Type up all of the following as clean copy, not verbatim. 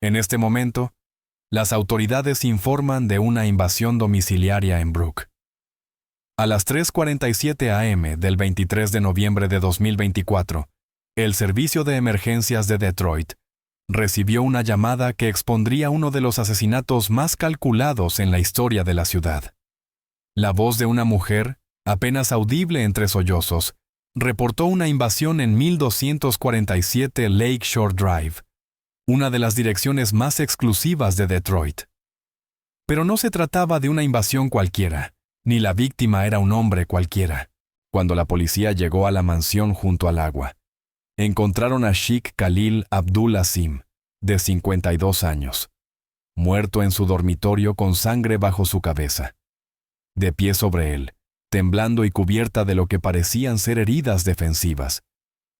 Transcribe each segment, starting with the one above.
En este momento, las autoridades informan de una invasión domiciliaria en Brook. A las 3:47 a.m. del 23 de noviembre de 2024, el Servicio de Emergencias de Detroit recibió una llamada que expondría uno de los asesinatos más calculados en la historia de la ciudad. La voz de una mujer, apenas audible entre sollozos, reportó una invasión en 1247 Lakeshore Drive, una de las direcciones más exclusivas de Detroit. Pero no se trataba de una invasión cualquiera, ni la víctima era un hombre cualquiera. Cuando la policía llegó a la mansión junto al agua, encontraron a Sheikh Khalil Abdul Asim, de 52 años, muerto en su dormitorio con sangre bajo su cabeza. De pie sobre él, temblando y cubierta de lo que parecían ser heridas defensivas,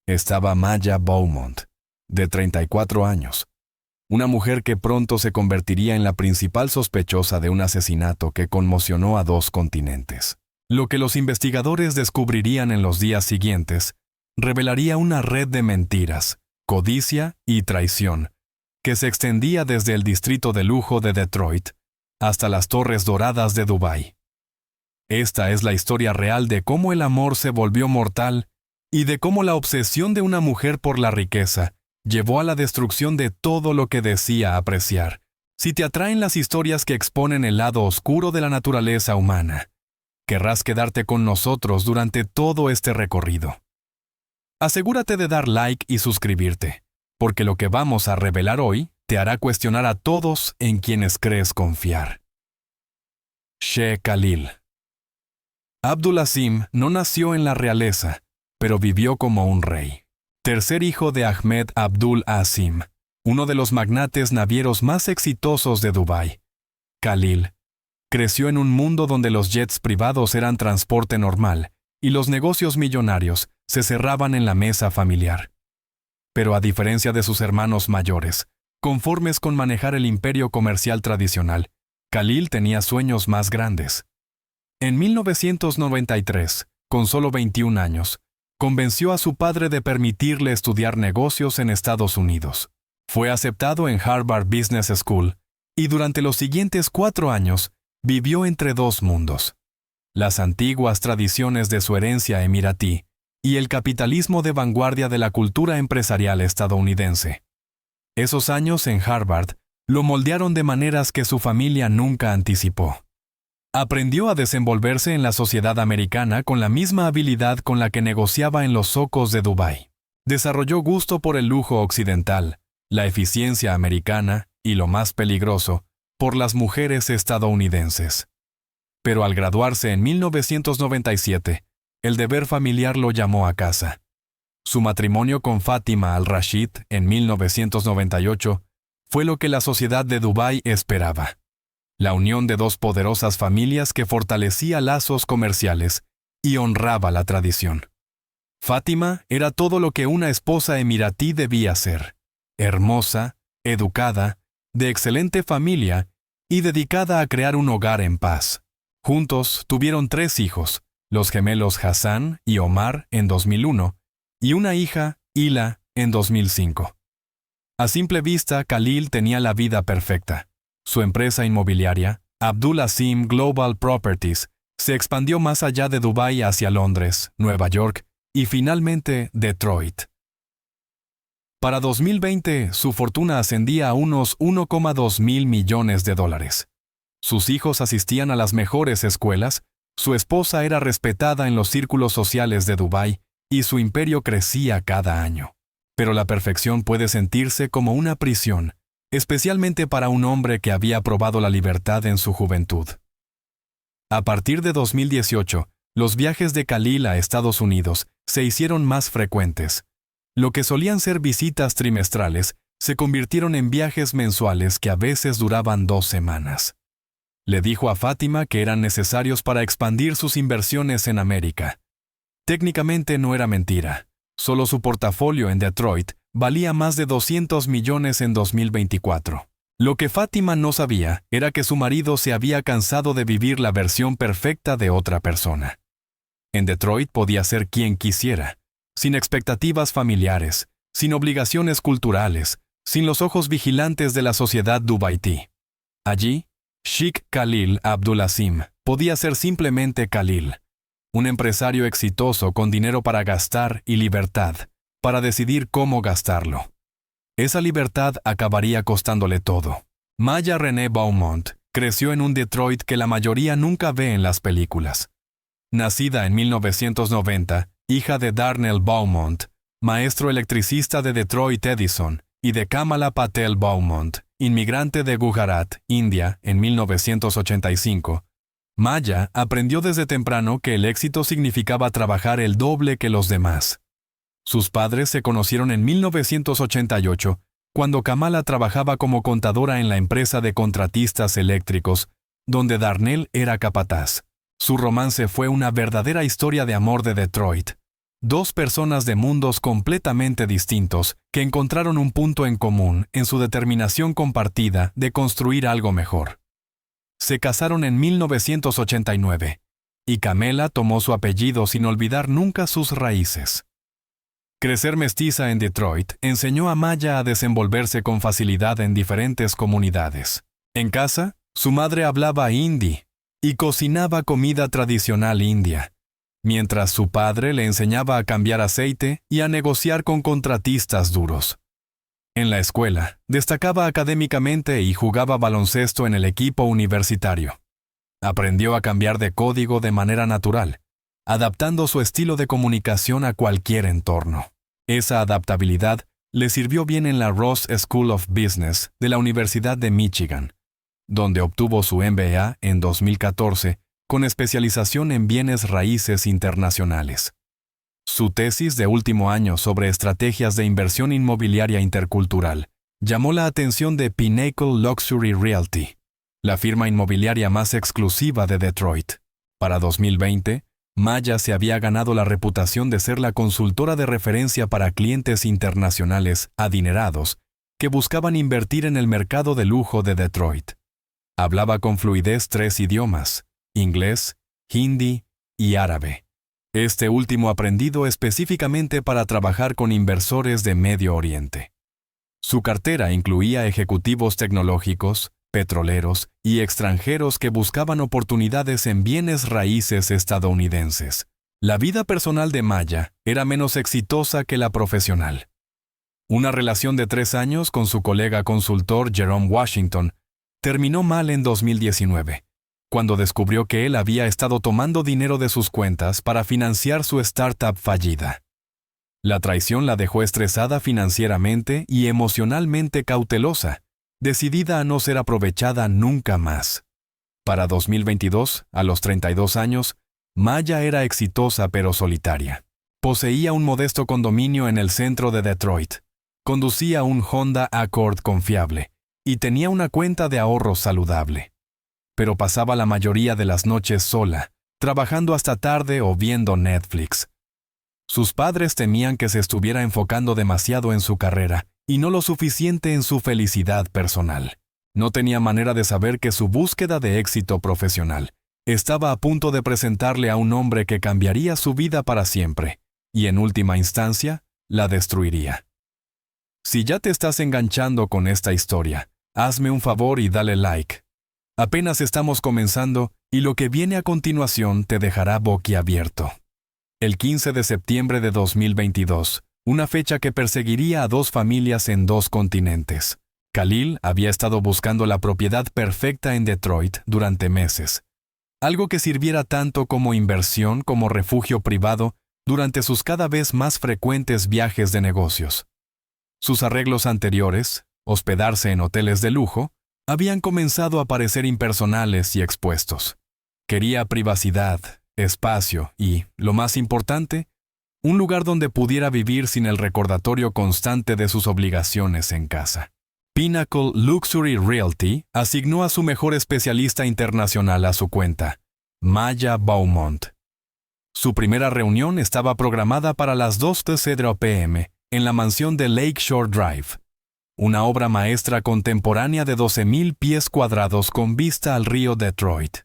estaba Maya Beaumont, de 34 años, una mujer que pronto se convertiría en la principal sospechosa de un asesinato que conmocionó a 2 continentes. Lo que los investigadores descubrirían en los días siguientes revelaría una red de mentiras, codicia y traición que se extendía desde el distrito de lujo de Detroit hasta las Torres Doradas de Dubái. Esta es la historia real de cómo el amor se volvió mortal y de cómo la obsesión de una mujer por la riqueza llevó a la destrucción de todo lo que decía apreciar. Si te atraen las historias que exponen el lado oscuro de la naturaleza humana, querrás quedarte con nosotros durante todo este recorrido. Asegúrate de dar like y suscribirte, porque lo que vamos a revelar hoy te hará cuestionar a todos en quienes crees confiar. Sheikh Khalil. Abdul Asim no nació en la realeza, pero vivió como un rey. Tercer hijo de Ahmed Abdul Asim, uno de los magnates navieros más exitosos de Dubái. Khalil creció en un mundo donde los jets privados eran transporte normal y los negocios millonarios se cerraban en la mesa familiar. Pero a diferencia de sus hermanos mayores, conformes con manejar el imperio comercial tradicional, Khalil tenía sueños más grandes. En 1993, con solo 21 años, convenció a su padre de permitirle estudiar negocios en Estados Unidos. Fue aceptado en Harvard Business School y durante los siguientes 4 años vivió entre 2 mundos: las antiguas tradiciones de su herencia emiratí y el capitalismo de vanguardia de la cultura empresarial estadounidense. Esos años en Harvard lo moldearon de maneras que su familia nunca anticipó. Aprendió a desenvolverse en la sociedad americana con la misma habilidad con la que negociaba en los zocos de Dubái. Desarrolló gusto por el lujo occidental, la eficiencia americana y, lo más peligroso, por las mujeres estadounidenses. Pero al graduarse en 1997, el deber familiar lo llamó a casa. Su matrimonio con Fátima al-Rashid en 1998 fue lo que la sociedad de Dubái esperaba. La unión de 2 poderosas familias que fortalecía lazos comerciales y honraba la tradición. Fátima era todo lo que una esposa emiratí debía ser: hermosa, educada, de excelente familia y dedicada a crear un hogar en paz. Juntos tuvieron 3 hijos, los gemelos Hassan y Omar en 2001 y una hija, Hila, en 2005. A simple vista, Khalil tenía la vida perfecta. Su empresa inmobiliaria, Abdul Asim Global Properties, se expandió más allá de Dubái hacia Londres, Nueva York y finalmente Detroit. Para 2020, su fortuna ascendía a unos 1,2 mil millones de dólares. Sus hijos asistían a las mejores escuelas, su esposa era respetada en los círculos sociales de Dubái y su imperio crecía cada año. Pero la perfección puede sentirse como una prisión, especialmente para un hombre que había probado la libertad en su juventud. A partir de 2018, los viajes de Khalil a Estados Unidos se hicieron más frecuentes. Lo que solían ser visitas trimestrales se convirtieron en viajes mensuales que a veces duraban 2 semanas. Le dijo a Fátima que eran necesarios para expandir sus inversiones en América. Técnicamente no era mentira. Solo su portafolio en Detroit valía más de 200 millones en 2024. Lo que Fátima no sabía era que su marido se había cansado de vivir la versión perfecta de otra persona. En Detroit podía ser quien quisiera, sin expectativas familiares, sin obligaciones culturales, sin los ojos vigilantes de la sociedad dubaití. Allí, Sheikh Khalil Abdulaziz podía ser simplemente Khalil, un empresario exitoso con dinero para gastar y libertad, para decidir cómo gastarlo. Esa libertad acabaría costándole todo. Maya Renee Beaumont creció en un Detroit que la mayoría nunca ve en las películas. Nacida en 1990, hija de Darnell Beaumont, maestro electricista de Detroit Edison, y de Kamala Patel Beaumont, inmigrante de Gujarat, India, en 1985, Maya aprendió desde temprano que el éxito significaba trabajar el doble que los demás. Sus padres se conocieron en 1988, cuando Kamala trabajaba como contadora en la empresa de contratistas eléctricos, donde Darnell era capataz. Su romance fue una verdadera historia de amor de Detroit. Dos personas de mundos completamente distintos que encontraron un punto en común en su determinación compartida de construir algo mejor. Se casaron en 1989, y Kamala tomó su apellido sin olvidar nunca sus raíces. Crecer mestiza en Detroit enseñó a Maya a desenvolverse con facilidad en diferentes comunidades. En casa, su madre hablaba hindi y cocinaba comida tradicional india, mientras su padre le enseñaba a cambiar aceite y a negociar con contratistas duros. En la escuela, destacaba académicamente y jugaba baloncesto en el equipo universitario. Aprendió a cambiar de código de manera natural, adaptando su estilo de comunicación a cualquier entorno. Esa adaptabilidad le sirvió bien en la Ross School of Business de la Universidad de Michigan, donde obtuvo su MBA en 2014 con especialización en bienes raíces internacionales. Su tesis de último año sobre estrategias de inversión inmobiliaria intercultural llamó la atención de Pinnacle Luxury Realty, la firma inmobiliaria más exclusiva de Detroit. Para 2020, Maya se había ganado la reputación de ser la consultora de referencia para clientes internacionales adinerados que buscaban invertir en el mercado de lujo de Detroit. Hablaba con fluidez 3 idiomas: inglés, hindi y árabe. Este último aprendido específicamente para trabajar con inversores de Medio Oriente. Su cartera incluía ejecutivos tecnológicos, petroleros y extranjeros que buscaban oportunidades en bienes raíces estadounidenses. La vida personal de Maya era menos exitosa que la profesional. Una relación de 3 años con su colega consultor Jerome Washington terminó mal en 2019, cuando descubrió que él había estado tomando dinero de sus cuentas para financiar su startup fallida. La traición la dejó estresada financieramente y emocionalmente cautelosa, decidida a no ser aprovechada nunca más. Para 2022, a los 32 años, Maya era exitosa pero solitaria. Poseía un modesto condominio en el centro de Detroit, conducía un Honda Accord confiable y tenía una cuenta de ahorros saludable. Pero pasaba la mayoría de las noches sola, trabajando hasta tarde o viendo Netflix. Sus padres temían que se estuviera enfocando demasiado en su carrera y no lo suficiente en su felicidad personal. No tenía manera de saber que su búsqueda de éxito profesional estaba a punto de presentarle a un hombre que cambiaría su vida para siempre y, en última instancia, la destruiría. Si ya te estás enganchando con esta historia, hazme un favor y dale like. Apenas estamos comenzando y lo que viene a continuación te dejará boquiabierto. El 15 de septiembre de 2022, una fecha que perseguiría a 2 familias en 2 continentes. Khalil había estado buscando la propiedad perfecta en Detroit durante meses. Algo que sirviera tanto como inversión como refugio privado durante sus cada vez más frecuentes viajes de negocios. Sus arreglos anteriores, hospedarse en hoteles de lujo, habían comenzado a parecer impersonales y expuestos. Quería privacidad, espacio y, lo más importante, un lugar donde pudiera vivir sin el recordatorio constante de sus obligaciones en casa. Pinnacle Luxury Realty asignó a su mejor especialista internacional a su cuenta, Maya Beaumont. Su primera reunión estaba programada para las 2:00 p.m. en la mansión de Lakeshore Drive, una obra maestra contemporánea de 12,000 pies cuadrados con vista al río Detroit.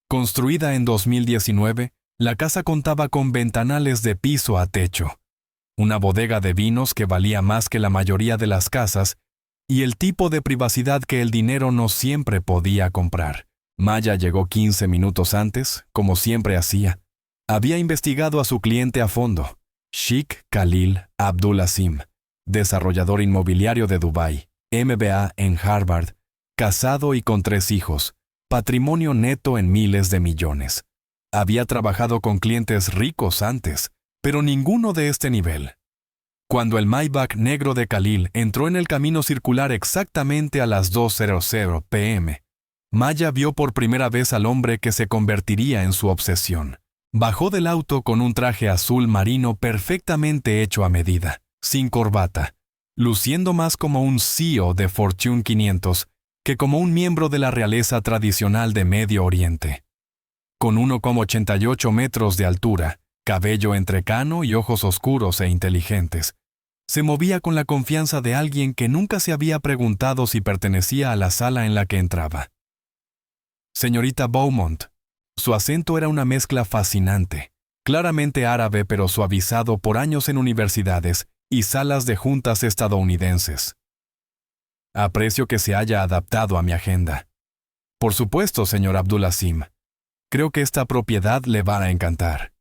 Construida en 2019, la casa contaba con ventanales de piso a techo, una bodega de vinos que valía más que la mayoría de las casas y el tipo de privacidad que el dinero no siempre podía comprar. Maya llegó 15 minutos antes, como siempre hacía. Había investigado a su cliente a fondo, Sheikh Khalil Abdul-Azim, desarrollador inmobiliario de Dubái, MBA en Harvard, casado y con 3 hijos, patrimonio neto en miles de millones. Había trabajado con clientes ricos antes, pero ninguno de este nivel. Cuando el Maybach negro de Khalil entró en el camino circular exactamente a las 2:00 p.m., Maya vio por primera vez al hombre que se convertiría en su obsesión. Bajó del auto con un traje azul marino perfectamente hecho a medida, sin corbata, luciendo más como un CEO de Fortune 500 que como un miembro de la realeza tradicional de Medio Oriente. Con 1,88 metros de altura, cabello entrecano y ojos oscuros e inteligentes, se movía con la confianza de alguien que nunca se había preguntado si pertenecía a la sala en la que entraba. Señorita Beaumont. Su acento era una mezcla fascinante, claramente árabe pero suavizado por años en universidades y salas de juntas estadounidenses. Aprecio que se haya adaptado a mi agenda. Por supuesto, señor Abdul-Azim. Creo que esta propiedad le va a encantar.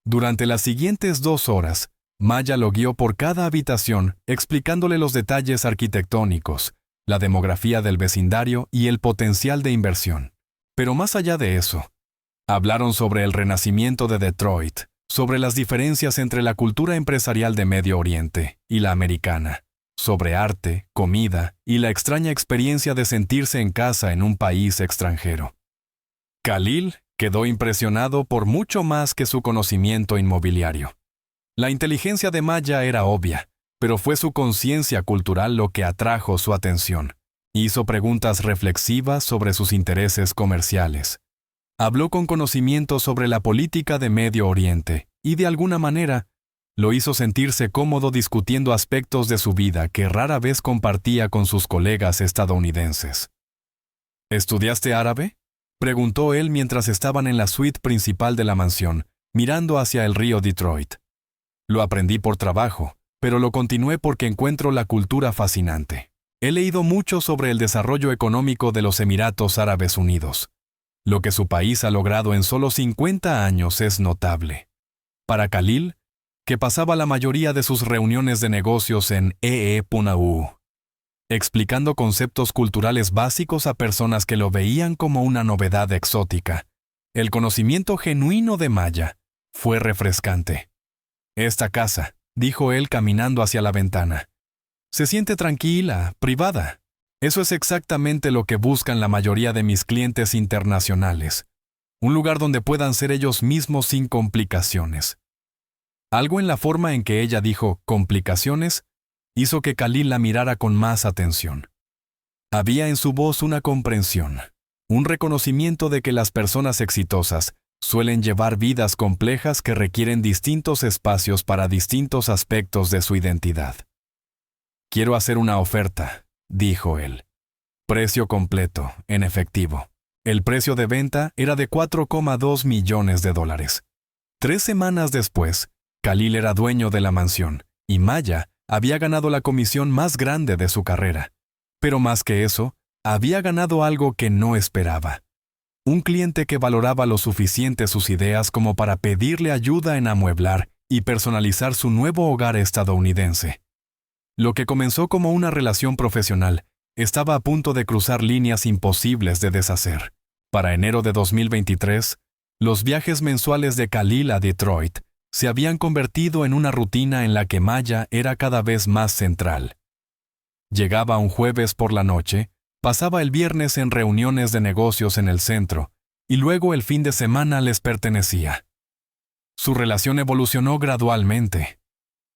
Durante las siguientes 2 horas, Maya lo guió por cada habitación, explicándole los detalles arquitectónicos, la demografía del vecindario y el potencial de inversión. Pero más allá de eso, hablaron sobre el renacimiento de Detroit, sobre las diferencias entre la cultura empresarial de Medio Oriente y la americana, sobre arte, comida y la extraña experiencia de sentirse en casa en un país extranjero. Khalil quedó impresionado por mucho más que su conocimiento inmobiliario. La inteligencia de Maya era obvia, pero fue su conciencia cultural lo que atrajo su atención. Hizo preguntas reflexivas sobre sus intereses comerciales. Habló con conocimiento sobre la política de Medio Oriente y, de alguna manera, lo hizo sentirse cómodo discutiendo aspectos de su vida que rara vez compartía con sus colegas estadounidenses. ¿Estudiaste árabe?, preguntó él mientras estaban en la suite principal de la mansión, mirando hacia el río Detroit. Lo aprendí por trabajo, pero lo continué porque encuentro la cultura fascinante. He leído mucho sobre el desarrollo económico de los Emiratos Árabes Unidos. Lo que su país ha logrado en solo 50 años es notable. Para Khalil, que pasaba la mayoría de sus reuniones de negocios en Punau, explicando conceptos culturales básicos a personas que lo veían como una novedad exótica, el conocimiento genuino de Maya fue refrescante. Esta casa, dijo él caminando hacia la ventana, se siente tranquila, privada. Eso es exactamente lo que buscan la mayoría de mis clientes internacionales. Un lugar donde puedan ser ellos mismos sin complicaciones. Algo en la forma en que ella dijo complicaciones hizo que Khalil la mirara con más atención. Había en su voz una comprensión, un reconocimiento de que las personas exitosas suelen llevar vidas complejas que requieren distintos espacios para distintos aspectos de su identidad. Quiero hacer una oferta, dijo él. Precio completo, en efectivo. El precio de venta era de $4,2 millones. 3 semanas después, Khalil era dueño de la mansión, y Maya había ganado la comisión más grande de su carrera. Pero más que eso, había ganado algo que no esperaba. Un cliente que valoraba lo suficiente sus ideas como para pedirle ayuda en amueblar y personalizar su nuevo hogar estadounidense. Lo que comenzó como una relación profesional estaba a punto de cruzar líneas imposibles de deshacer. Para enero de 2023, los viajes mensuales de Khalil a Detroit se habían convertido en una rutina en la que Maya era cada vez más central. Llegaba un jueves por la noche, pasaba el viernes en reuniones de negocios en el centro, y luego el fin de semana les pertenecía. Su relación evolucionó gradualmente.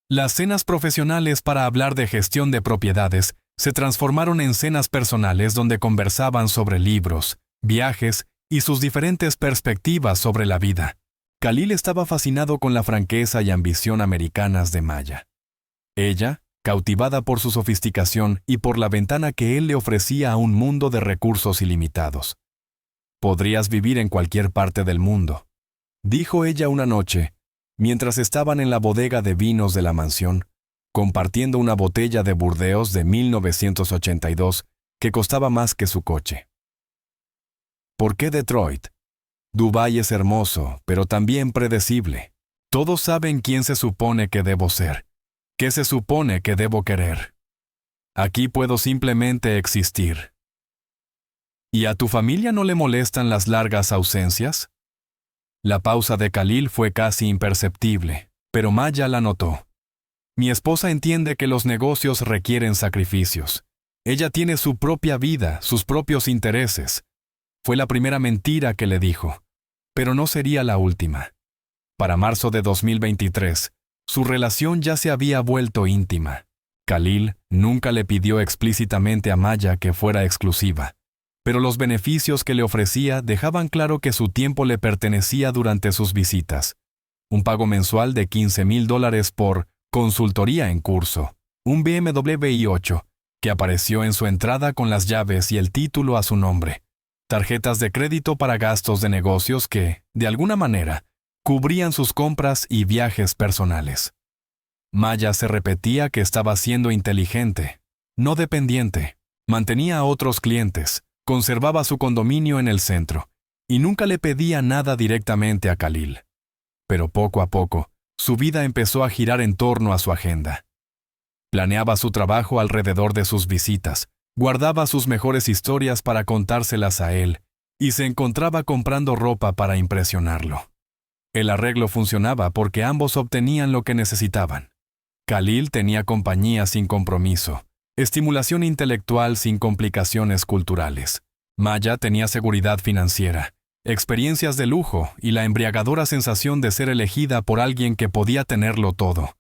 Las cenas profesionales para hablar de gestión de propiedades se transformaron en cenas personales donde conversaban sobre libros, viajes y sus diferentes perspectivas sobre la vida. Khalil estaba fascinado con la franqueza y ambición americanas de Maya. Ella, cautivada por su sofisticación y por la ventana que él le ofrecía a un mundo de recursos ilimitados. Podrías vivir en cualquier parte del mundo, dijo ella una noche, Mientras estaban en la bodega de vinos de la mansión, compartiendo una botella de Burdeos de 1982 que costaba más que su coche. ¿Por qué Detroit? Dubái es hermoso, pero también predecible. Todos saben quién se supone que debo ser, qué se supone que debo querer. Aquí puedo simplemente existir. ¿Y a tu familia no le molestan las largas ausencias? La pausa de Khalil fue casi imperceptible, pero Maya la notó. Mi esposa entiende que los negocios requieren sacrificios. Ella tiene su propia vida, sus propios intereses. Fue la primera mentira que le dijo, pero no sería la última. Para marzo de 2023, su relación ya se había vuelto íntima. Khalil nunca le pidió explícitamente a Maya que fuera exclusiva, pero los beneficios que le ofrecía dejaban claro que su tiempo le pertenecía durante sus visitas. Un pago mensual de $15,000 por consultoría en curso, un BMW i8, que apareció en su entrada con las llaves y el título a su nombre, tarjetas de crédito para gastos de negocios que, de alguna manera, cubrían sus compras y viajes personales. Maya se repetía que estaba siendo inteligente, no dependiente, mantenía a otros clientes, conservaba su condominio en el centro, y nunca le pedía nada directamente a Khalil. Pero poco a poco, su vida empezó a girar en torno a su agenda. Planeaba su trabajo alrededor de sus visitas, guardaba sus mejores historias para contárselas a él, y se encontraba comprando ropa para impresionarlo. El arreglo funcionaba porque ambos obtenían lo que necesitaban. Khalil tenía compañía sin compromiso, estimulación intelectual sin complicaciones culturales. Maya tenía seguridad financiera, experiencias de lujo y la embriagadora sensación de ser elegida por alguien que podía tenerlo todo.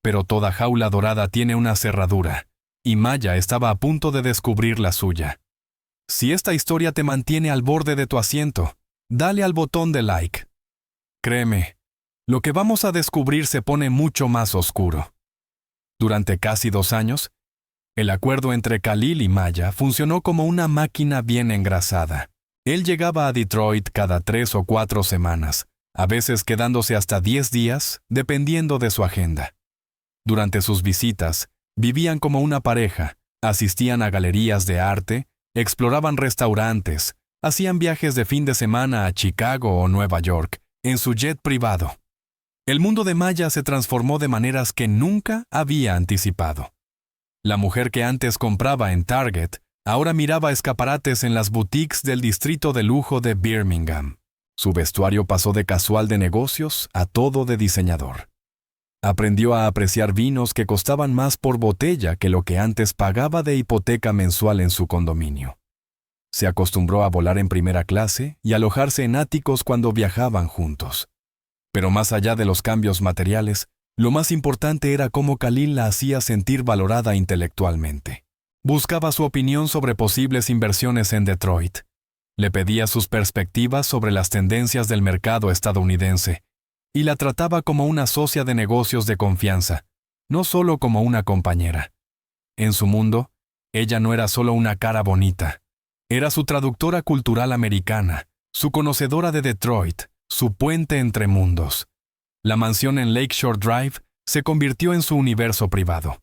Pero toda jaula dorada tiene una cerradura, y Maya estaba a punto de descubrir la suya. Si esta historia te mantiene al borde de tu asiento, dale al botón de like. Créeme, lo que vamos a descubrir se pone mucho más oscuro. Durante casi 2 años, el acuerdo entre Khalil y Maya funcionó como una máquina bien engrasada. Él llegaba a Detroit cada 3 o 4 semanas, a veces quedándose hasta 10 días, dependiendo de su agenda. Durante sus visitas, vivían como una pareja, asistían a galerías de arte, exploraban restaurantes, hacían viajes de fin de semana a Chicago o Nueva York, en su jet privado. El mundo de Maya se transformó de maneras que nunca había anticipado. La mujer que antes compraba en Target, ahora miraba escaparates en las boutiques del distrito de lujo de Birmingham. Su vestuario pasó de casual de negocios a todo de diseñador. Aprendió a apreciar vinos que costaban más por botella que lo que antes pagaba de hipoteca mensual en su condominio. Se acostumbró a volar en primera clase y alojarse en áticos cuando viajaban juntos. Pero más allá de los cambios materiales, lo más importante era cómo Khalil la hacía sentir valorada intelectualmente. Buscaba su opinión sobre posibles inversiones en Detroit. Le pedía sus perspectivas sobre las tendencias del mercado estadounidense y la trataba como una socia de negocios de confianza, no solo como una compañera. En su mundo, ella no era solo una cara bonita. Era su traductora cultural americana, su conocedora de Detroit, su puente entre mundos. La mansión en Lakeshore Drive se convirtió en su universo privado.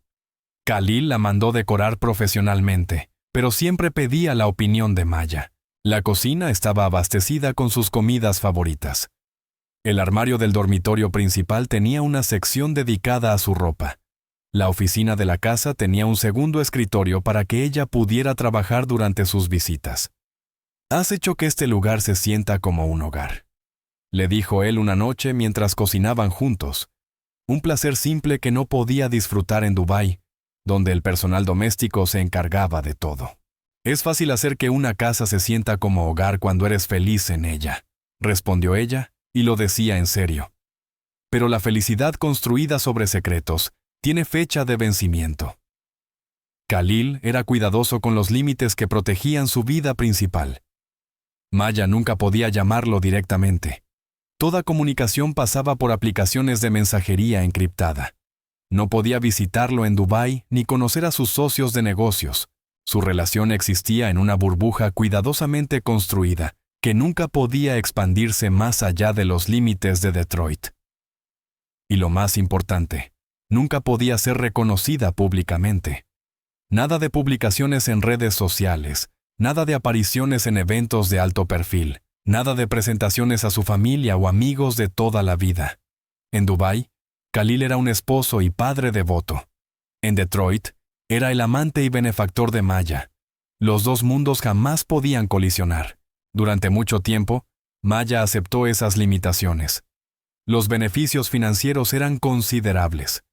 Khalil la mandó decorar profesionalmente, pero siempre pedía la opinión de Maya. La cocina estaba abastecida con sus comidas favoritas. El armario del dormitorio principal tenía una sección dedicada a su ropa. La oficina de la casa tenía un segundo escritorio para que ella pudiera trabajar durante sus visitas. «Has hecho que este lugar se sienta como un hogar», le dijo él una noche mientras cocinaban juntos. Un placer simple que no podía disfrutar en Dubái, donde el personal doméstico se encargaba de todo. «Es fácil hacer que una casa se sienta como hogar cuando eres feliz en ella», respondió ella, y lo decía en serio. Pero la felicidad construida sobre secretos tiene fecha de vencimiento. Khalil era cuidadoso con los límites que protegían su vida principal. Maya nunca podía llamarlo directamente. Toda comunicación pasaba por aplicaciones de mensajería encriptada. No podía visitarlo en Dubái ni conocer a sus socios de negocios. Su relación existía en una burbuja cuidadosamente construida, que nunca podía expandirse más allá de los límites de Detroit. Y lo más importante, nunca podía ser reconocida públicamente. Nada de publicaciones en redes sociales, nada de apariciones en eventos de alto perfil, nada de presentaciones a su familia o amigos de toda la vida. En Dubái, Khalil era un esposo y padre devoto. En Detroit, era el amante y benefactor de Maya. Los dos mundos jamás podían colisionar. Durante mucho tiempo, Maya aceptó esas limitaciones. Los beneficios financieros eran considerables.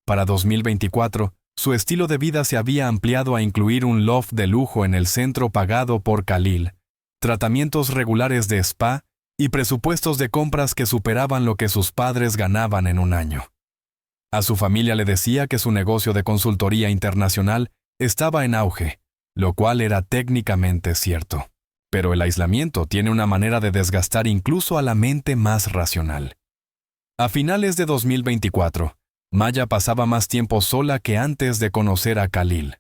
Para 2024, su estilo de vida se había ampliado a incluir un loft de lujo en el centro pagado por Khalil, tratamientos regulares de spa y presupuestos de compras que superaban lo que sus padres ganaban en un año. A su familia le decía que su negocio de consultoría internacional estaba en auge, lo cual era técnicamente cierto. Pero el aislamiento tiene una manera de desgastar incluso a la mente más racional. A finales de 2024, Maya pasaba más tiempo sola que antes de conocer a Khalil.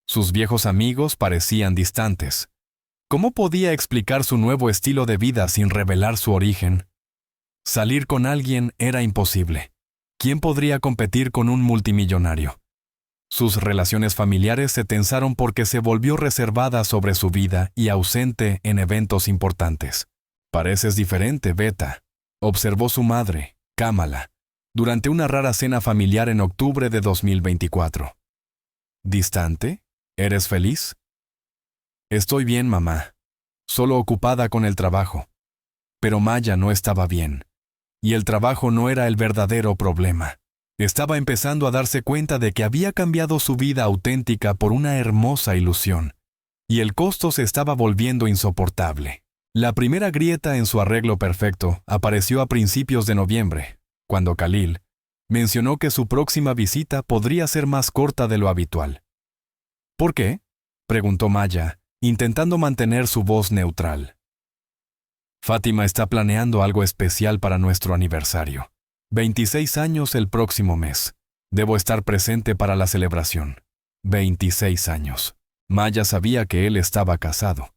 Sus viejos amigos parecían distantes. ¿Cómo podía explicar su nuevo estilo de vida sin revelar su origen? Salir con alguien era imposible. ¿Quién podría competir con un multimillonario? Sus relaciones familiares se tensaron porque se volvió reservada sobre su vida y ausente en eventos importantes. «Pareces diferente, Beta», observó su madre, Kamala, durante una rara cena familiar en octubre de 2024. «¿Distante? ¿Eres feliz?» «Estoy bien, mamá. Solo ocupada con el trabajo». Pero Maya no estaba bien. Y el trabajo no era el verdadero problema. Estaba empezando a darse cuenta de que había cambiado su vida auténtica por una hermosa ilusión. Y el costo se estaba volviendo insoportable. La primera grieta en su arreglo perfecto apareció a principios de noviembre, cuando Khalil mencionó que su próxima visita podría ser más corta de lo habitual. ¿Por qué?, preguntó Maya, intentando mantener su voz neutral. Fátima está planeando algo especial para nuestro aniversario. 26 años el próximo mes. Debo estar presente para la celebración. 26 años. Maya sabía que él estaba casado.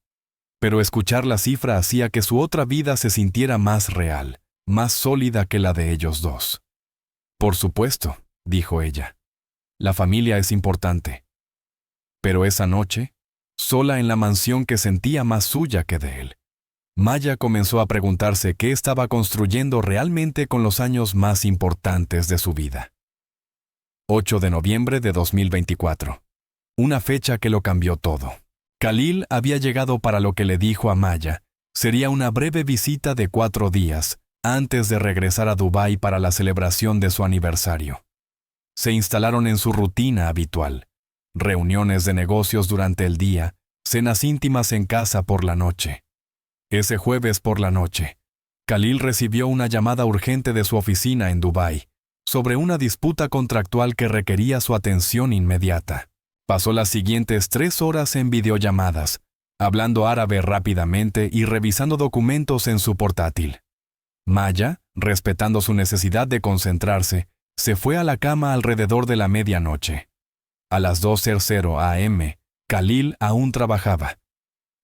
Pero escuchar la cifra hacía que su otra vida se sintiera más real, más sólida que la de ellos dos. Por supuesto, dijo ella. La familia es importante. Pero esa noche, sola en la mansión que sentía más suya que de él, Maya comenzó a preguntarse qué estaba construyendo realmente con los años más importantes de su vida. 8 de noviembre de 2024. Una fecha que lo cambió todo. Khalil había llegado para lo que le dijo a Maya sería una breve visita de 4 días antes de regresar a Dubái para la celebración de su aniversario. Se instalaron en su rutina habitual. Reuniones de negocios durante el día, cenas íntimas en casa por la noche. Ese jueves por la noche, Khalil recibió una llamada urgente de su oficina en Dubái sobre una disputa contractual que requería su atención inmediata. Pasó las siguientes 3 horas en videollamadas, hablando árabe rápidamente y revisando documentos en su portátil. Maya, respetando su necesidad de concentrarse, se fue a la cama alrededor de la medianoche. A las 2:00 a.m., Khalil aún trabajaba.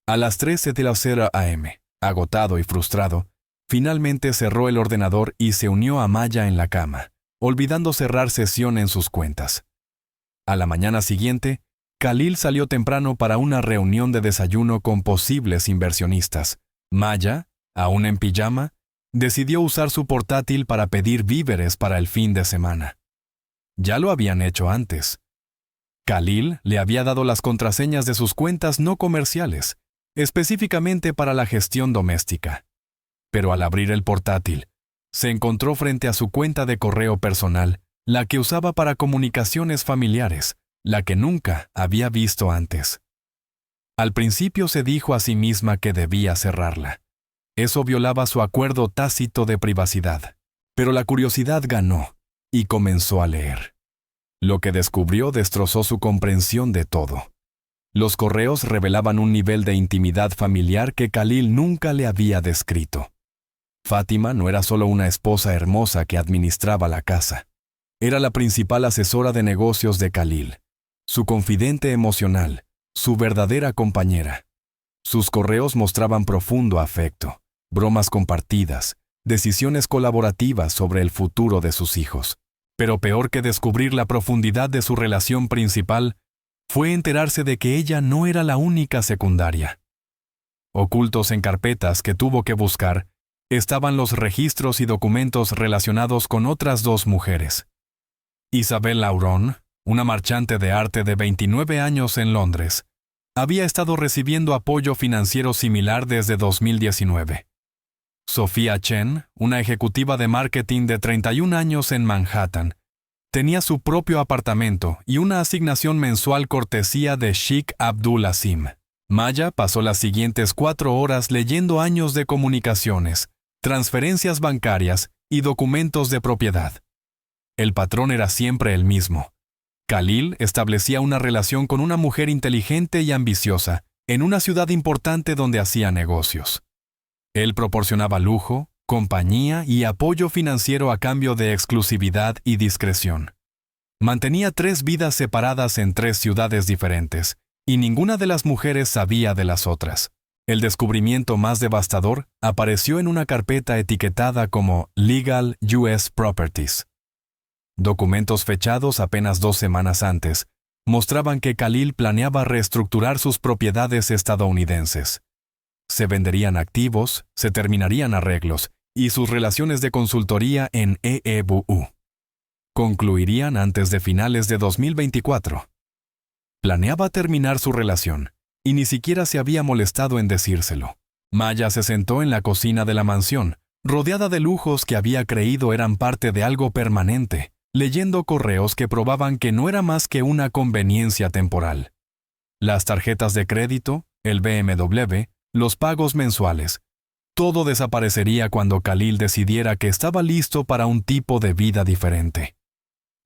A las 3:00 a.m., agotado y frustrado, finalmente cerró el ordenador y se unió a Maya en la cama, olvidando cerrar sesión en sus cuentas. A la mañana siguiente, Khalil salió temprano para una reunión de desayuno con posibles inversionistas. Maya, aún en pijama, decidió usar su portátil para pedir víveres para el fin de semana. Ya lo habían hecho antes. Khalil le había dado las contraseñas de sus cuentas no comerciales, específicamente para la gestión doméstica. Pero al abrir el portátil, se encontró frente a su cuenta de correo personal, la que usaba para comunicaciones familiares, la que nunca había visto antes. Al principio se dijo a sí misma que debía cerrarla. Eso violaba su acuerdo tácito de privacidad. Pero la curiosidad ganó y comenzó a leer. Lo que descubrió destrozó su comprensión de todo. Los correos revelaban un nivel de intimidad familiar que Khalil nunca le había descrito. Fátima no era solo una esposa hermosa que administraba la casa. Era la principal asesora de negocios de Khalil, su confidente emocional, su verdadera compañera. Sus correos mostraban profundo afecto, bromas compartidas, decisiones colaborativas sobre el futuro de sus hijos. Pero peor que descubrir la profundidad de su relación principal, fue enterarse de que ella no era la única secundaria. Ocultos en carpetas que tuvo que buscar, estaban los registros y documentos relacionados con otras dos mujeres. Isabel Lauron, una marchante de arte de 29 años en Londres, había estado recibiendo apoyo financiero similar desde 2019. Sophia Chen, una ejecutiva de marketing de 31 años en Manhattan, tenía su propio apartamento y una asignación mensual cortesía de Sheikh Abdul Aziz. Maya pasó las siguientes 4 horas leyendo años de comunicaciones, transferencias bancarias y documentos de propiedad. El patrón era siempre el mismo. Khalil establecía una relación con una mujer inteligente y ambiciosa en una ciudad importante donde hacía negocios. Él proporcionaba lujo, compañía y apoyo financiero a cambio de exclusividad y discreción. Mantenía 3 vidas separadas en 3 ciudades diferentes, y ninguna de las mujeres sabía de las otras. El descubrimiento más devastador apareció en una carpeta etiquetada como Legal U.S. Properties. Documentos fechados apenas 2 semanas antes mostraban que Khalil planeaba reestructurar sus propiedades estadounidenses. Se venderían activos, se terminarían arreglos, y sus relaciones de consultoría en EEBU concluirían antes de finales de 2024. Planeaba terminar su relación, y ni siquiera se había molestado en decírselo. Maya se sentó en la cocina de la mansión, rodeada de lujos que había creído eran parte de algo permanente, leyendo correos que probaban que no era más que una conveniencia temporal. Las tarjetas de crédito, el BMW, los pagos mensuales. Todo desaparecería cuando Khalil decidiera que estaba listo para un tipo de vida diferente.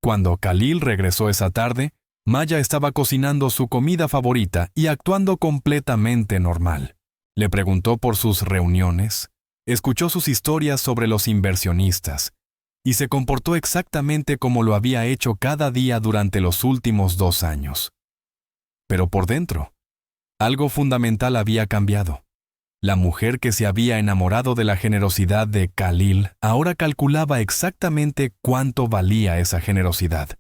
Cuando Khalil regresó esa tarde, Maya estaba cocinando su comida favorita y actuando completamente normal. Le preguntó por sus reuniones, escuchó sus historias sobre los inversionistas, y se comportó exactamente como lo había hecho cada día durante los últimos 2 años. Pero por dentro, algo fundamental había cambiado. La mujer que se había enamorado de la generosidad de Khalil ahora calculaba exactamente cuánto valía esa generosidad.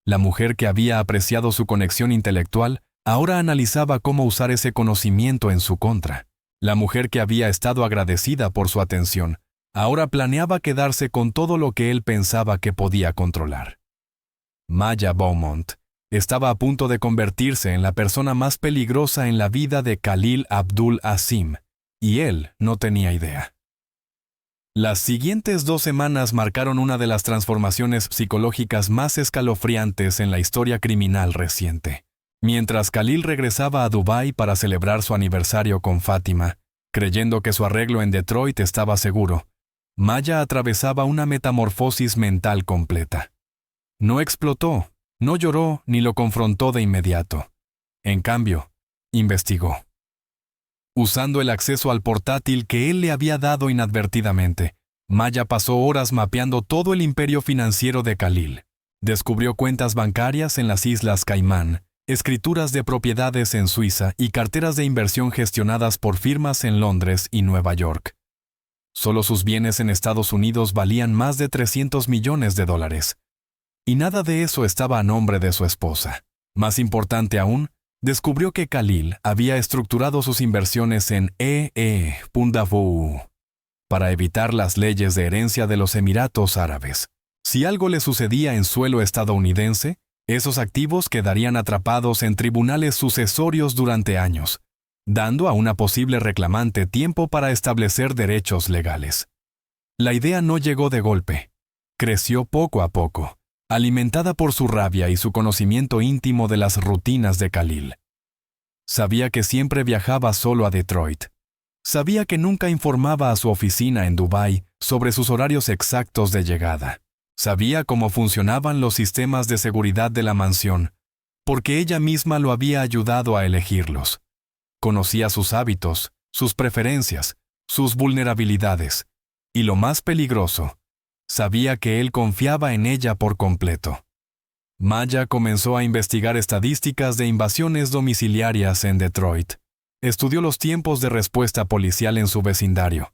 La mujer que había apreciado su conexión intelectual ahora analizaba cómo usar ese conocimiento en su contra. La mujer que había estado agradecida por su atención ahora planeaba quedarse con todo lo que él pensaba que podía controlar. Maya Beaumont estaba a punto de convertirse en la persona más peligrosa en la vida de Khalil Abdul Aziz, y él no tenía idea. Las siguientes 2 semanas marcaron una de las transformaciones psicológicas más escalofriantes en la historia criminal reciente. Mientras Khalil regresaba a Dubái para celebrar su aniversario con Fátima, creyendo que su arreglo en Detroit estaba seguro, Maya atravesaba una metamorfosis mental completa. No explotó, no lloró ni lo confrontó de inmediato. En cambio, investigó. Usando el acceso al portátil que él le había dado inadvertidamente, Maya pasó horas mapeando todo el imperio financiero de Khalil. Descubrió cuentas bancarias en las Islas Caimán, escrituras de propiedades en Suiza y carteras de inversión gestionadas por firmas en Londres y Nueva York. Solo sus bienes en Estados Unidos valían más de $300 millones. Y nada de eso estaba a nombre de su esposa. Más importante aún, descubrió que Khalil había estructurado sus inversiones en EE.fu para evitar las leyes de herencia de los Emiratos Árabes. Si algo le sucedía en suelo estadounidense, esos activos quedarían atrapados en tribunales sucesorios durante años, dando a una posible reclamante tiempo para establecer derechos legales. La idea no llegó de golpe. Creció poco a poco, alimentada por su rabia y su conocimiento íntimo de las rutinas de Khalil. Sabía que siempre viajaba solo a Detroit. Sabía que nunca informaba a su oficina en Dubái sobre sus horarios exactos de llegada. Sabía cómo funcionaban los sistemas de seguridad de la mansión, porque ella misma lo había ayudado a elegirlos. Conocía sus hábitos, sus preferencias, sus vulnerabilidades, y lo más peligroso, sabía que él confiaba en ella por completo. Maya comenzó a investigar estadísticas de invasiones domiciliarias en Detroit. Estudió los tiempos de respuesta policial en su vecindario.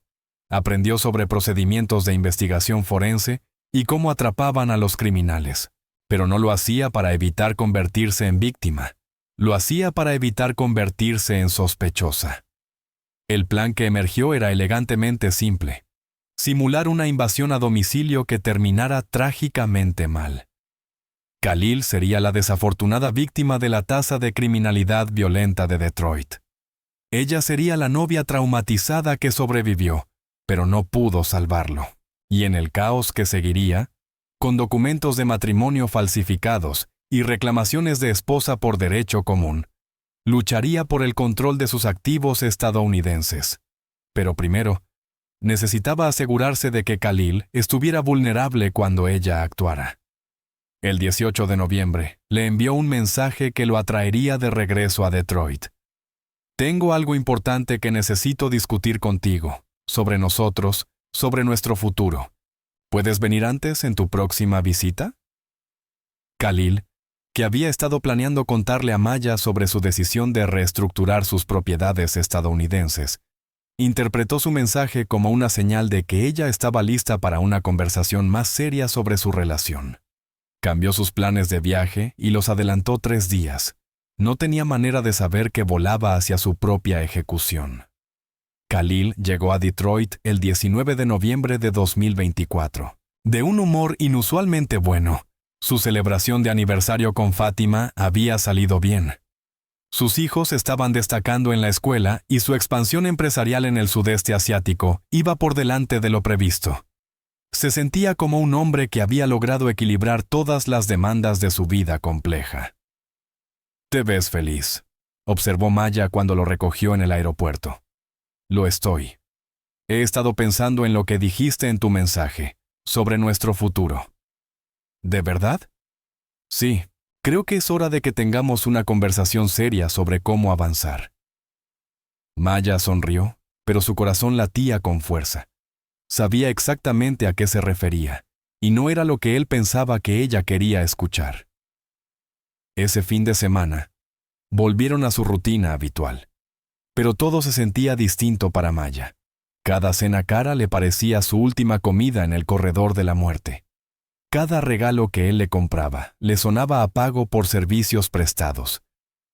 Aprendió sobre procedimientos de investigación forense y cómo atrapaban a los criminales. Pero no lo hacía para evitar convertirse en víctima. Lo hacía para evitar convertirse en sospechosa. El plan que emergió era elegantemente simple: simular una invasión a domicilio que terminara trágicamente mal. Khalil sería la desafortunada víctima de la tasa de criminalidad violenta de Detroit. Ella sería la novia traumatizada que sobrevivió, pero no pudo salvarlo. Y en el caos que seguiría, con documentos de matrimonio falsificados y reclamaciones de esposa por derecho común, lucharía por el control de sus activos estadounidenses. Pero primero, necesitaba asegurarse de que Khalil estuviera vulnerable cuando ella actuara. El 18 de noviembre, le envió un mensaje que lo atraería de regreso a Detroit. Tengo algo importante que necesito discutir contigo, sobre nosotros, sobre nuestro futuro. ¿Puedes venir antes en tu próxima visita? Khalil, que había estado planeando contarle a Maya sobre su decisión de reestructurar sus propiedades estadounidenses, interpretó su mensaje como una señal de que ella estaba lista para una conversación más seria sobre su relación. Cambió sus planes de viaje y los adelantó 3 días. No tenía manera de saber que volaba hacia su propia ejecución. Khalil llegó a Detroit el 19 de noviembre de 2024. De un humor inusualmente bueno, su celebración de aniversario con Fátima había salido bien. Sus hijos estaban destacando en la escuela y su expansión empresarial en el sudeste asiático iba por delante de lo previsto. Se sentía como un hombre que había logrado equilibrar todas las demandas de su vida compleja. «Te ves feliz», observó Maya cuando lo recogió en el aeropuerto. «Lo estoy. He estado pensando en lo que dijiste en tu mensaje, sobre nuestro futuro». «¿De verdad?» «Sí, creo que es hora de que tengamos una conversación seria sobre cómo avanzar». Maya sonrió, pero su corazón latía con fuerza. Sabía exactamente a qué se refería, y no era lo que él pensaba que ella quería escuchar. Ese fin de semana, volvieron a su rutina habitual. Pero todo se sentía distinto para Maya. Cada cena cara le parecía su última comida en el corredor de la muerte. Cada regalo que él le compraba le sonaba a pago por servicios prestados.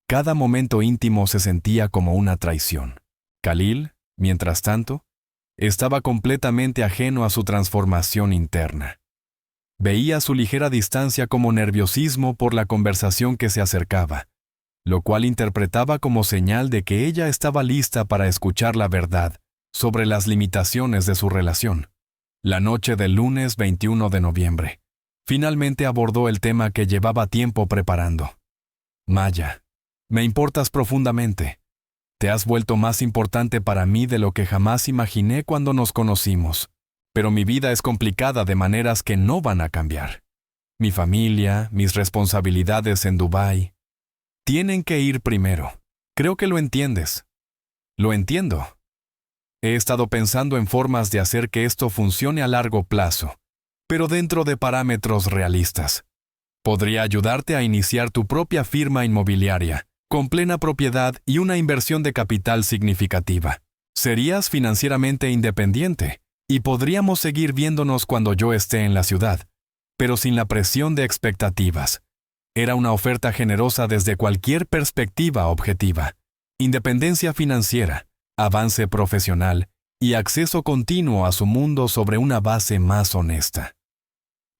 Cada momento íntimo se sentía como una traición. Khalil, mientras tanto, estaba completamente ajeno a su transformación interna. Veía su ligera distancia como nerviosismo por la conversación que se acercaba, lo cual interpretaba como señal de que ella estaba lista para escuchar la verdad sobre las limitaciones de su relación. La noche del lunes 21 de noviembre, finalmente abordó el tema que llevaba tiempo preparando. «Maya, me importas profundamente. Te has vuelto más importante para mí de lo que jamás imaginé cuando nos conocimos, pero mi vida es complicada de maneras que no van a cambiar. Mi familia, mis responsabilidades en Dubái, tienen que ir primero. Creo que lo entiendes». «Lo entiendo. He estado pensando en formas de hacer que esto funcione a largo plazo, pero dentro de parámetros realistas. Podría ayudarte a iniciar tu propia firma inmobiliaria, con plena propiedad y una inversión de capital significativa. Serías financieramente independiente y podríamos seguir viéndonos cuando yo esté en la ciudad, pero sin la presión de expectativas. Era una oferta generosa desde cualquier perspectiva objetiva. Independencia financiera, avance profesional y acceso continuo a su mundo sobre una base más honesta».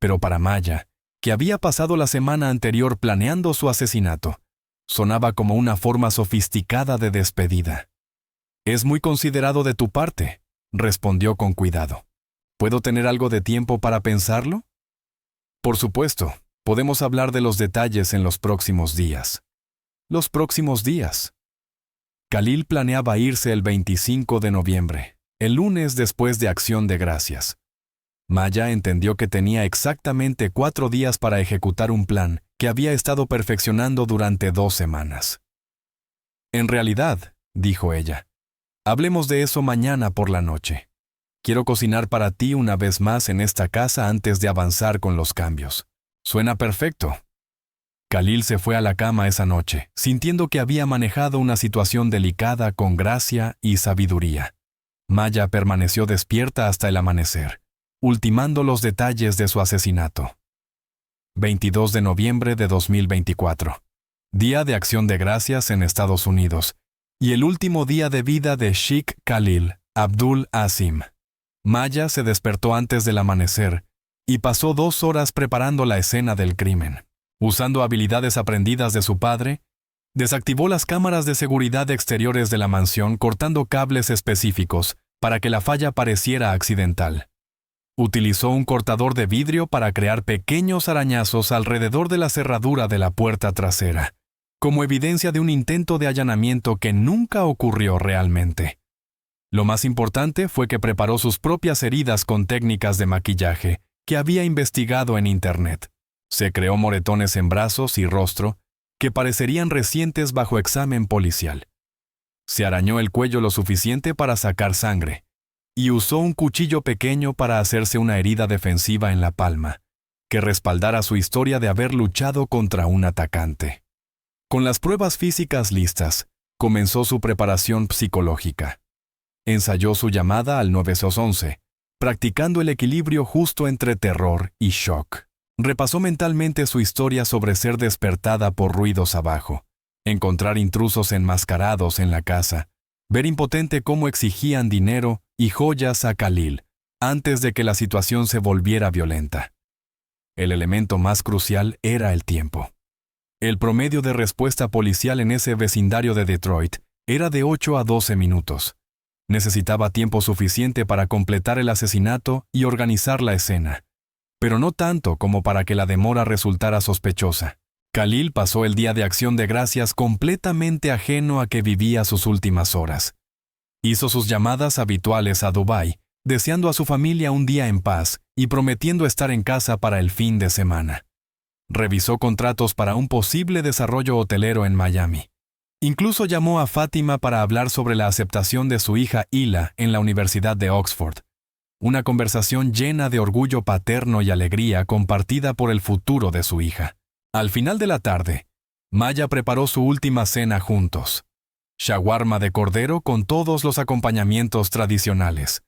Pero para Maya, que había pasado la semana anterior planeando su asesinato, sonaba como una forma sofisticada de despedida. «Es muy considerado de tu parte», respondió con cuidado. «¿Puedo tener algo de tiempo para pensarlo?» «Por supuesto, podemos hablar de los detalles en los próximos días». «Los próximos días». Khalil planeaba irse el 25 de noviembre, el lunes después de Acción de Gracias. Maya entendió que tenía exactamente 4 días para ejecutar un plan que había estado perfeccionando durante 2 semanas. «En realidad», dijo ella, «hablemos de eso mañana por la noche. Quiero cocinar para ti una vez más en esta casa antes de avanzar con los cambios. Suena perfecto». Khalil se fue a la cama esa noche, sintiendo que había manejado una situación delicada con gracia y sabiduría. Maya permaneció despierta hasta el amanecer, ultimando los detalles de su asesinato. 22 de noviembre de 2024. Día de Acción de Gracias en Estados Unidos, y el último día de vida de Sheikh Khalil Abdul Asim. Maya se despertó antes del amanecer y pasó 2 horas preparando la escena del crimen. Usando habilidades aprendidas de su padre, desactivó las cámaras de seguridad exteriores de la mansión cortando cables específicos para que la falla pareciera accidental. Utilizó un cortador de vidrio para crear pequeños arañazos alrededor de la cerradura de la puerta trasera, como evidencia de un intento de allanamiento que nunca ocurrió realmente. Lo más importante fue que preparó sus propias heridas con técnicas de maquillaje que había investigado en Internet. Se creó moretones en brazos y rostro que parecerían recientes bajo examen policial. Se arañó el cuello lo suficiente para sacar sangre y usó un cuchillo pequeño para hacerse una herida defensiva en la palma, que respaldara su historia de haber luchado contra un atacante. Con las pruebas físicas listas, comenzó su preparación psicológica. Ensayó su llamada al 911, practicando el equilibrio justo entre terror y shock. Repasó mentalmente su historia sobre ser despertada por ruidos abajo, encontrar intrusos enmascarados en la casa, ver impotente cómo exigían dinero y joyas a Khalil, antes de que la situación se volviera violenta. El elemento más crucial era el tiempo. El promedio de respuesta policial en ese vecindario de Detroit era de 8 a 12 minutos. Necesitaba tiempo suficiente para completar el asesinato y organizar la escena, pero no tanto como para que la demora resultara sospechosa. Khalil pasó el día de Acción de Gracias completamente ajeno a que vivía sus últimas horas. Hizo sus llamadas habituales a Dubái, deseando a su familia un día en paz y prometiendo estar en casa para el fin de semana. Revisó contratos para un posible desarrollo hotelero en Miami. Incluso llamó a Fátima para hablar sobre la aceptación de su hija Hila en la Universidad de Oxford. Una conversación llena de orgullo paterno y alegría compartida por el futuro de su hija. Al final de la tarde, Maya preparó su última cena juntos. Shawarma de cordero con todos los acompañamientos tradicionales.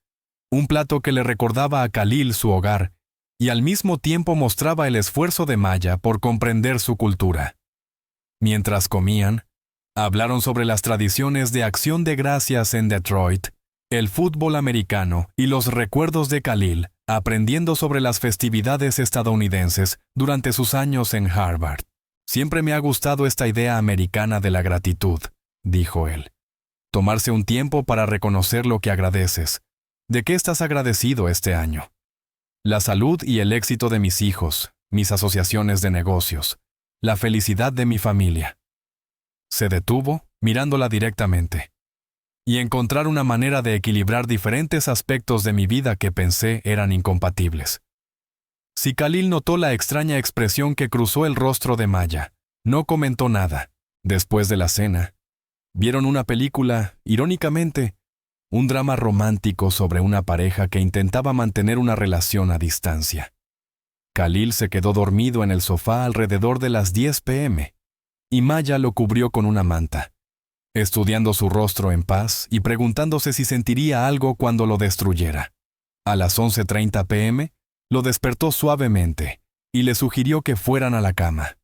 Un plato que le recordaba a Khalil su hogar y al mismo tiempo mostraba el esfuerzo de Maya por comprender su cultura. Mientras comían, hablaron sobre las tradiciones de Acción de Gracias en Detroit, el fútbol americano y los recuerdos de Khalil, aprendiendo sobre las festividades estadounidenses durante sus años en Harvard. Siempre me ha gustado esta idea americana de la gratitud, dijo él. Tomarse un tiempo para reconocer lo que agradeces. ¿De qué estás agradecido este año? La salud y el éxito de mis hijos, mis asociaciones de negocios, la felicidad de mi familia. Se detuvo, mirándola directamente. Y encontrar una manera de equilibrar diferentes aspectos de mi vida que pensé eran incompatibles. Si Khalil notó la extraña expresión que cruzó el rostro de Maya, no comentó nada. Después de la cena, vieron una película, irónicamente, un drama romántico sobre una pareja que intentaba mantener una relación a distancia. Khalil se quedó dormido en el sofá alrededor de las 10 p.m. y Maya lo cubrió con una manta, estudiando su rostro en paz y preguntándose si sentiría algo cuando lo destruyera. A las 11:30 p.m., lo despertó suavemente y le sugirió que fueran a la cama.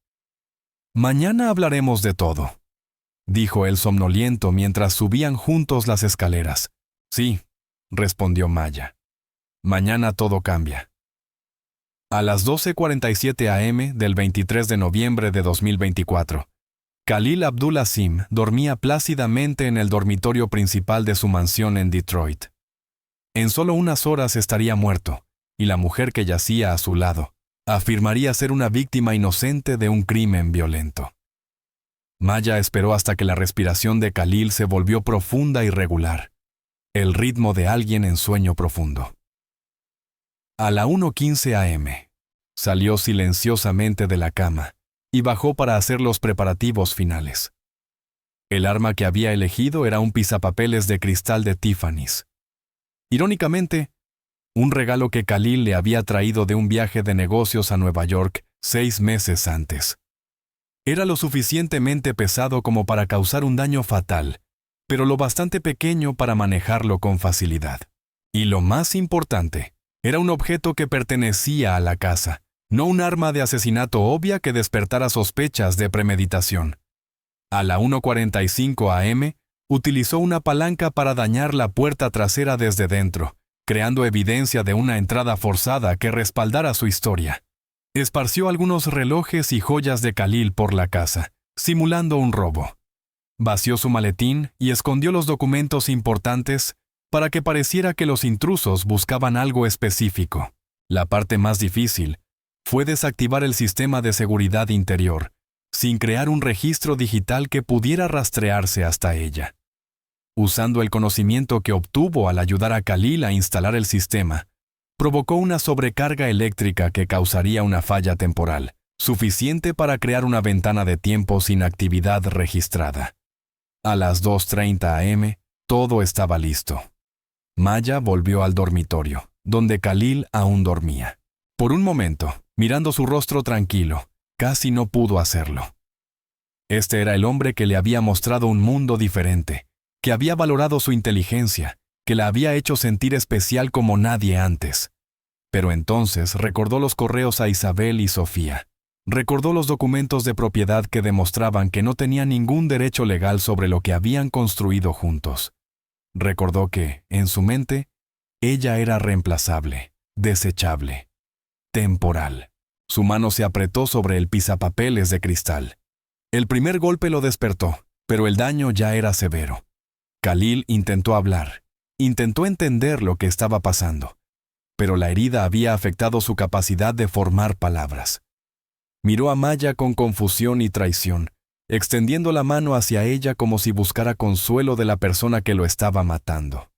«Mañana hablaremos de todo», dijo él somnoliento mientras subían juntos las escaleras. «Sí», respondió Maya. «Mañana todo cambia». A las 12:47 a.m. del 23 de noviembre de 2024, Khalil Abdul Asim dormía plácidamente en el dormitorio principal de su mansión en Detroit. En solo unas horas estaría muerto, y la mujer que yacía a su lado afirmaría ser una víctima inocente de un crimen violento. Maya esperó hasta que la respiración de Khalil se volvió profunda y regular, el ritmo de alguien en sueño profundo. A la 1:15 a.m., salió silenciosamente de la cama y bajó para hacer los preparativos finales. El arma que había elegido era un pisapapeles de cristal de Tiffany's. Irónicamente, un regalo que Khalil le había traído de un viaje de negocios a Nueva York 6 meses antes. Era lo suficientemente pesado como para causar un daño fatal, pero lo bastante pequeño para manejarlo con facilidad. Y lo más importante, era un objeto que pertenecía a la casa, no un arma de asesinato obvia que despertara sospechas de premeditación. A la 1:45 a.m., utilizó una palanca para dañar la puerta trasera desde dentro, creando evidencia de una entrada forzada que respaldara su historia. Esparció algunos relojes y joyas de Khalil por la casa, simulando un robo. Vació su maletín y escondió los documentos importantes para que pareciera que los intrusos buscaban algo específico. La parte más difícil fue desactivar el sistema de seguridad interior, sin crear un registro digital que pudiera rastrearse hasta ella. Usando el conocimiento que obtuvo al ayudar a Khalil a instalar el sistema, provocó una sobrecarga eléctrica que causaría una falla temporal, suficiente para crear una ventana de tiempo sin actividad registrada. A las 2:30 a.m., todo estaba listo. Maya volvió al dormitorio, donde Khalil aún dormía. Por un momento, mirando su rostro tranquilo, casi no pudo hacerlo. Este era el hombre que le había mostrado un mundo diferente, que había valorado su inteligencia, que la había hecho sentir especial como nadie antes. Pero entonces recordó los correos a Isabel y Sofía. Recordó los documentos de propiedad que demostraban que no tenía ningún derecho legal sobre lo que habían construido juntos. Recordó que, en su mente, ella era reemplazable, desechable, temporal. Su mano se apretó sobre el pisapapeles de cristal. El primer golpe lo despertó, pero el daño ya era severo. Khalil intentó hablar, intentó entender lo que estaba pasando, pero la herida había afectado su capacidad de formar palabras. Miró a Maya con confusión y traición, extendiendo la mano hacia ella como si buscara consuelo de la persona que lo estaba matando.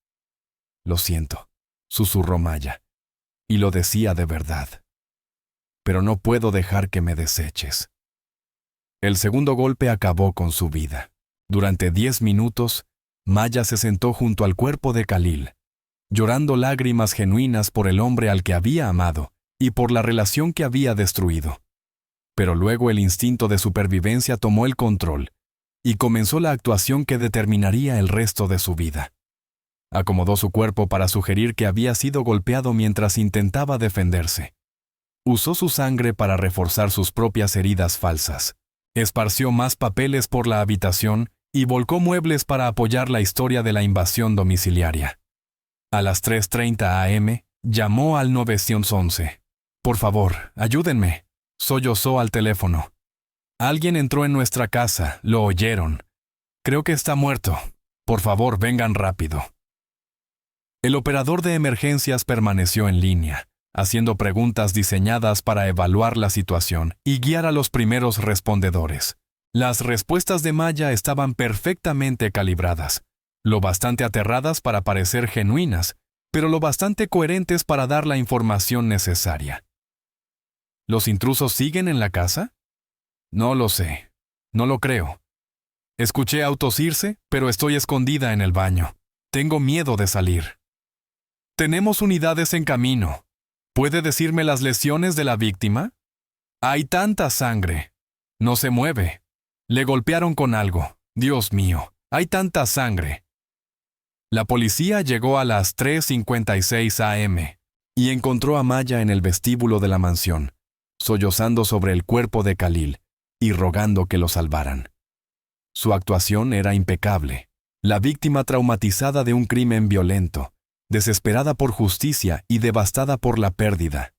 «Lo siento», susurró Maya, y lo decía de verdad. «Pero no puedo dejar que me deseches». El segundo golpe acabó con su vida. Durante 10 minutos, Maya se sentó junto al cuerpo de Khalil, llorando lágrimas genuinas por el hombre al que había amado y por la relación que había destruido. Pero luego el instinto de supervivencia tomó el control y comenzó la actuación que determinaría el resto de su vida. Acomodó su cuerpo para sugerir que había sido golpeado mientras intentaba defenderse. Usó su sangre para reforzar sus propias heridas falsas. Esparció más papeles por la habitación y volcó muebles para apoyar la historia de la invasión domiciliaria. A las 3:30 a.m., llamó al 911. «Por favor, ayúdenme», sollozó al teléfono. «Alguien entró en nuestra casa, lo oyeron. Creo que está muerto. Por favor, vengan rápido». El operador de emergencias permaneció en línea, haciendo preguntas diseñadas para evaluar la situación y guiar a los primeros respondedores. Las respuestas de Maya estaban perfectamente calibradas, lo bastante aterradas para parecer genuinas, pero lo bastante coherentes para dar la información necesaria. ¿Los intrusos siguen en la casa? No lo sé. No lo creo. Escuché autos irse, pero estoy escondida en el baño. Tengo miedo de salir. Tenemos unidades en camino. ¿Puede decirme las lesiones de la víctima? Hay tanta sangre. No se mueve. Le golpearon con algo. Dios mío, hay tanta sangre. La policía llegó a las 3:56 a.m. y encontró a Maya en el vestíbulo de la mansión, sollozando sobre el cuerpo de Khalil y rogando que lo salvaran. Su actuación era impecable. La víctima traumatizada de un crimen violento, desesperada por justicia y devastada por la pérdida.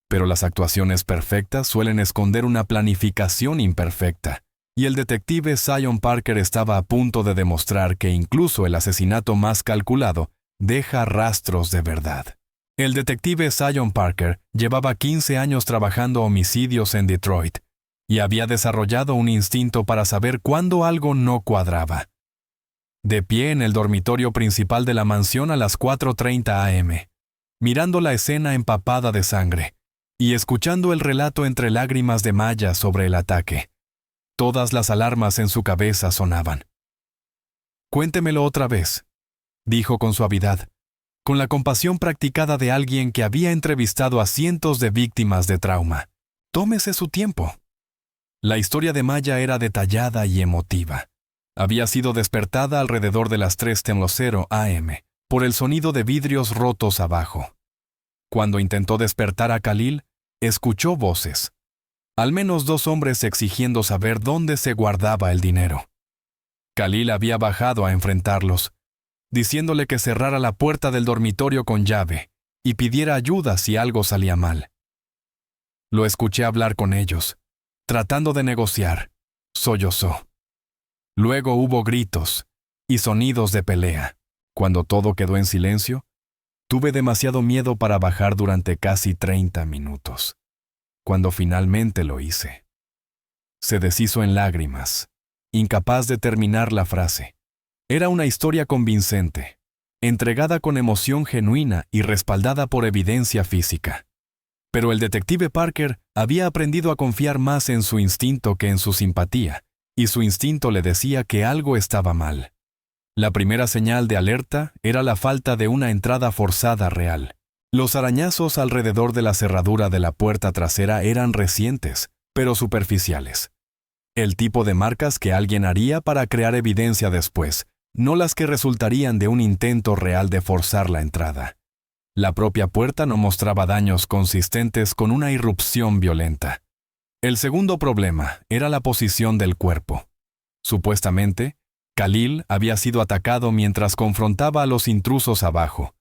Pero las actuaciones perfectas suelen esconder una planificación imperfecta, y el detective Sion Parker estaba a punto de demostrar que incluso el asesinato más calculado deja rastros de verdad. El detective Sion Parker llevaba 15 años trabajando homicidios en Detroit y había desarrollado un instinto para saber cuándo algo no cuadraba. De pie en el dormitorio principal de la mansión a las 4:30 a.m., mirando la escena empapada de sangre y escuchando el relato entre lágrimas de Maya sobre el ataque, todas las alarmas en su cabeza sonaban. «Cuéntemelo otra vez», dijo con suavidad, con la compasión practicada de alguien que había entrevistado a cientos de víctimas de trauma. «Tómese su tiempo». La historia de Maya era detallada y emotiva. Había sido despertada alrededor de las 3:00 a.m. por el sonido de vidrios rotos abajo. Cuando intentó despertar a Khalil, escuchó voces. Al menos 2 hombres exigiendo saber dónde se guardaba el dinero. Khalil había bajado a enfrentarlos, diciéndole que cerrara la puerta del dormitorio con llave y pidiera ayuda si algo salía mal. Lo escuché hablar con ellos, tratando de negociar. Sollozó. Luego hubo gritos y sonidos de pelea. Cuando todo quedó en silencio, tuve demasiado miedo para bajar durante casi 30 minutos. Cuando finalmente lo hice, se deshizo en lágrimas, incapaz de terminar la frase. Era una historia convincente, entregada con emoción genuina y respaldada por evidencia física. Pero el detective Parker había aprendido a confiar más en su instinto que en su simpatía, y su instinto le decía que algo estaba mal. La primera señal de alerta era la falta de una entrada forzada real. Los arañazos alrededor de la cerradura de la puerta trasera eran recientes, pero superficiales. El tipo de marcas que alguien haría para crear evidencia después, no las que resultarían de un intento real de forzar la entrada. La propia puerta no mostraba daños consistentes con una irrupción violenta. El segundo problema era la posición del cuerpo. Supuestamente, Khalil había sido atacado mientras confrontaba a los intrusos abajo,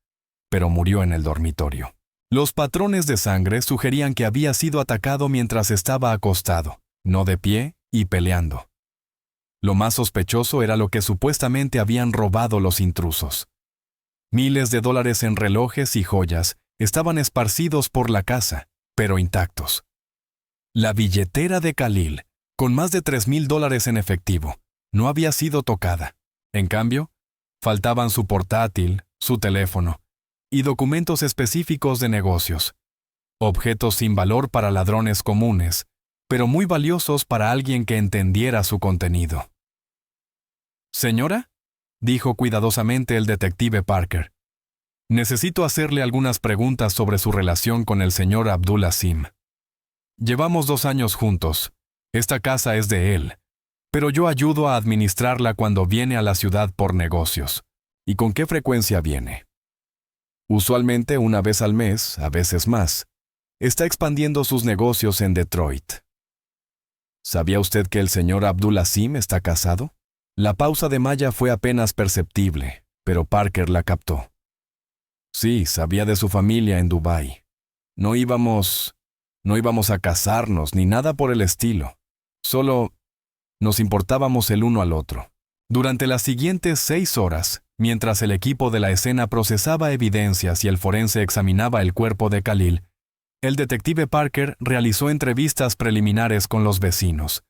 pero murió en el dormitorio. Los patrones de sangre sugerían que había sido atacado mientras estaba acostado, no de pie y peleando. Lo más sospechoso era lo que supuestamente habían robado los intrusos. Miles de dólares en relojes y joyas estaban esparcidos por la casa, pero intactos. La billetera de Khalil, con más de $3,000 en efectivo, no había sido tocada. En cambio, faltaban su portátil, su teléfono y documentos específicos de negocios. Objetos sin valor para ladrones comunes, pero muy valiosos para alguien que entendiera su contenido. «Señora», dijo cuidadosamente el detective Parker, «necesito hacerle algunas preguntas sobre su relación con el señor Abdul Asim. Llevamos 2 años juntos. Esta casa es de él, pero yo ayudo a administrarla cuando viene a la ciudad por negocios. ¿Y con qué frecuencia viene?» «Usualmente 1 vez al mes, a veces más. Está expandiendo sus negocios en Detroit». «¿Sabía usted que el señor Abdul Asim está casado?» La pausa de Maya fue apenas perceptible, pero Parker la captó. «Sí, sabía de su familia en Dubái. No íbamos a casarnos ni nada por el estilo. Solo nos importábamos el uno al otro». Durante las siguientes 6 horas, mientras el equipo de la escena procesaba evidencias y el forense examinaba el cuerpo de Khalil, el detective Parker realizó entrevistas preliminares con los vecinos,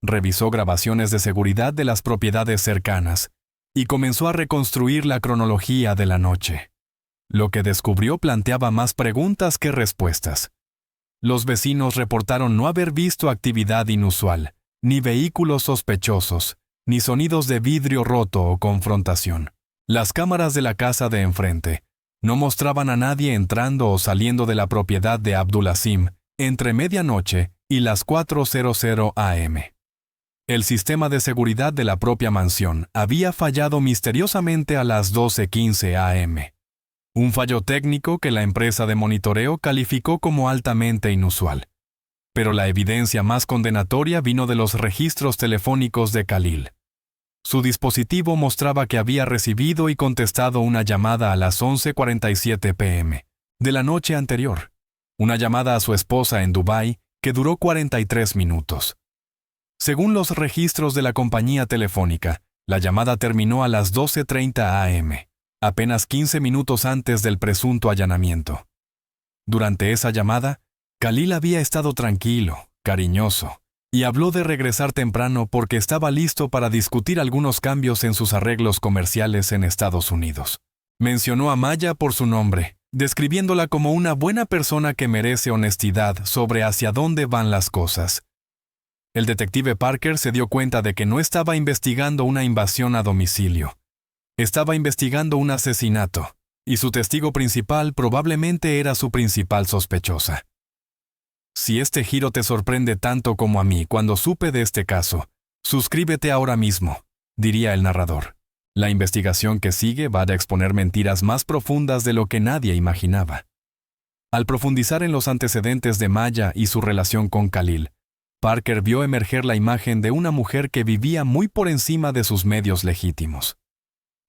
revisó grabaciones de seguridad de las propiedades cercanas y comenzó a reconstruir la cronología de la noche. Lo que descubrió planteaba más preguntas que respuestas. Los vecinos reportaron no haber visto actividad inusual, ni vehículos sospechosos, ni sonidos de vidrio roto o confrontación. Las cámaras de la casa de enfrente no mostraban a nadie entrando o saliendo de la propiedad de Abdul Asim entre medianoche y las 4:00 a.m. El sistema de seguridad de la propia mansión había fallado misteriosamente a las 12:15 a.m. Un fallo técnico que la empresa de monitoreo calificó como altamente inusual. Pero la evidencia más condenatoria vino de los registros telefónicos de Khalil. Su dispositivo mostraba que había recibido y contestado una llamada a las 11:47 p.m. de la noche anterior, una llamada a su esposa en Dubái que duró 43 minutos. Según los registros de la compañía telefónica, la llamada terminó a las 12:30 a.m., apenas 15 minutos antes del presunto allanamiento. Durante esa llamada, Khalil había estado tranquilo, cariñoso, y habló de regresar temprano porque estaba listo para discutir algunos cambios en sus arreglos comerciales en Estados Unidos. Mencionó a Maya por su nombre, describiéndola como una buena persona que merece honestidad sobre hacia dónde van las cosas. El detective Parker se dio cuenta de que no estaba investigando una invasión a domicilio. Estaba investigando un asesinato, y su testigo principal probablemente era su principal sospechosa. Si este giro te sorprende tanto como a mí cuando supe de este caso, suscríbete ahora mismo. diría el narrador. La investigación que sigue va a exponer mentiras más profundas de lo que nadie imaginaba. Al profundizar en los antecedentes de Maya y su relación con Khalil, Parker vio emerger la imagen de una mujer que vivía muy por encima de sus medios legítimos.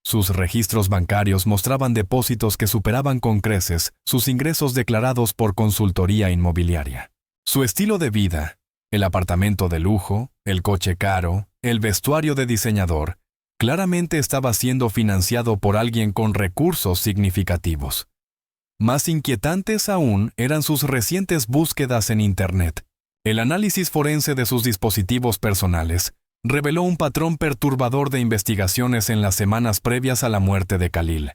Sus registros bancarios mostraban depósitos que superaban con creces sus ingresos declarados por consultoría inmobiliaria. Su estilo de vida, el apartamento de lujo, el coche caro, el vestuario de diseñador, claramente estaba siendo financiado por alguien con recursos significativos. Más inquietantes aún eran sus recientes búsquedas en Internet. El análisis forense de sus dispositivos personales reveló un patrón perturbador de investigaciones en las semanas previas a la muerte de Khalil.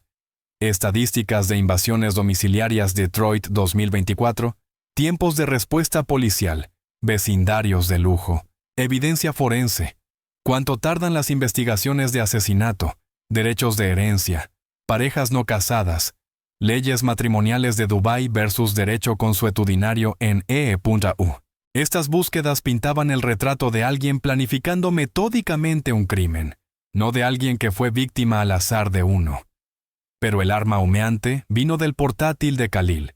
Estadísticas de invasiones domiciliarias Detroit 2024, tiempos de respuesta policial, vecindarios de lujo, evidencia forense, cuánto tardan las investigaciones de asesinato, derechos de herencia, parejas no casadas, leyes matrimoniales de Dubái versus derecho consuetudinario en EE.U. Estas búsquedas pintaban el retrato de alguien planificando metódicamente un crimen, no de alguien que fue víctima al azar de uno. Pero el arma humeante vino del portátil de Khalil,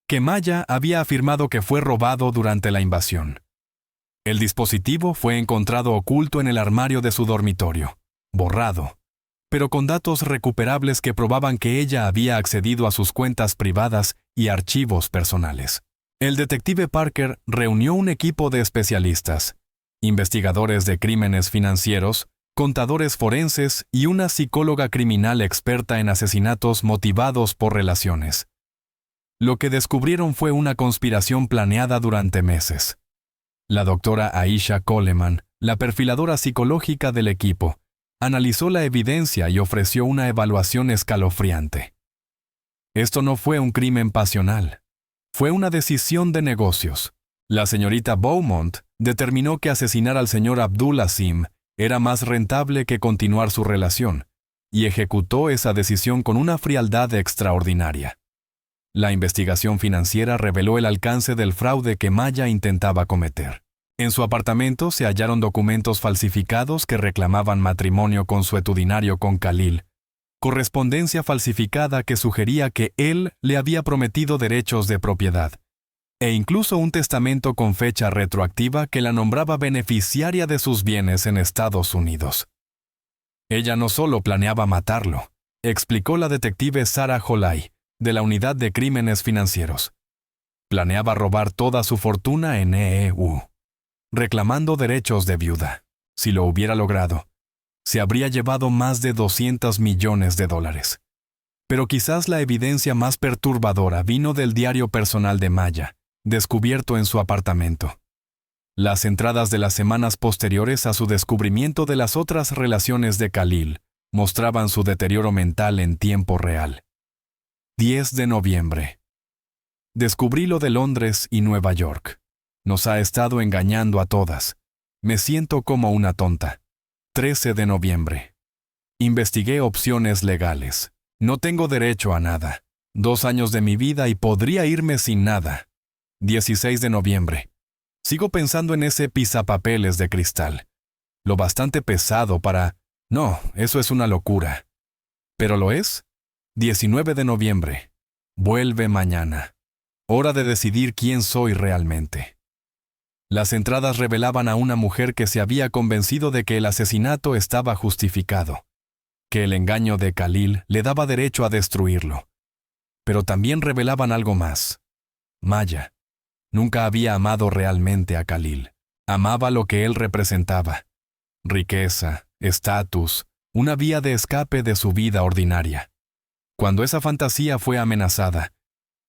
que Maya había afirmado que fue robado durante la invasión. El dispositivo fue encontrado oculto en el armario de su dormitorio, borrado, pero con datos recuperables que probaban que ella había accedido a sus cuentas privadas y archivos personales. El detective Parker reunió un equipo de especialistas, investigadores de crímenes financieros, contadores forenses y una psicóloga criminal experta en asesinatos motivados por relaciones. Lo que descubrieron fue una conspiración planeada durante meses. La doctora Aisha Coleman, la perfiladora psicológica del equipo, analizó la evidencia y ofreció una evaluación escalofriante. Esto no fue un crimen pasional. Fue una decisión de negocios. La señorita Beaumont determinó que asesinar al señor Abdul Asim era más rentable que continuar su relación, y ejecutó esa decisión con una frialdad extraordinaria. La investigación financiera reveló el alcance del fraude que Maya intentaba cometer. En su apartamento se hallaron documentos falsificados que reclamaban matrimonio consuetudinario con Khalil, correspondencia falsificada que sugería que él le había prometido derechos de propiedad, e incluso un testamento con fecha retroactiva que la nombraba beneficiaria de sus bienes en Estados Unidos. Ella no solo planeaba matarlo, explicó la detective Sarah Holay, de la Unidad de Crímenes Financieros. Planeaba robar toda su fortuna en EEU, reclamando derechos de viuda. Si lo hubiera logrado, se habría llevado más de $200 millones. Pero quizás la evidencia más perturbadora vino del diario personal de Maya, descubierto en su apartamento. Las entradas de las semanas posteriores a su descubrimiento de las otras relaciones de Khalil mostraban su deterioro mental en tiempo real. 10 de noviembre. Descubrí lo de Londres y Nueva York. Nos ha estado engañando a todas. Me siento como una tonta. 13 de noviembre. Investigué opciones legales. No tengo derecho a nada. 2 años de mi vida y podría irme sin nada. 16 de noviembre. Sigo pensando en ese pisapapeles de cristal. Lo bastante pesado para... No, eso es una locura. ¿Pero lo es? 19 de noviembre. Vuelve mañana. Hora de decidir quién soy realmente. Las entradas revelaban a una mujer que se había convencido de que el asesinato estaba justificado, que el engaño de Khalil le daba derecho a destruirlo. Pero también revelaban algo más. Maya nunca había amado realmente a Khalil. Amaba lo que él representaba: riqueza, estatus, una vía de escape de su vida ordinaria. Cuando esa fantasía fue amenazada,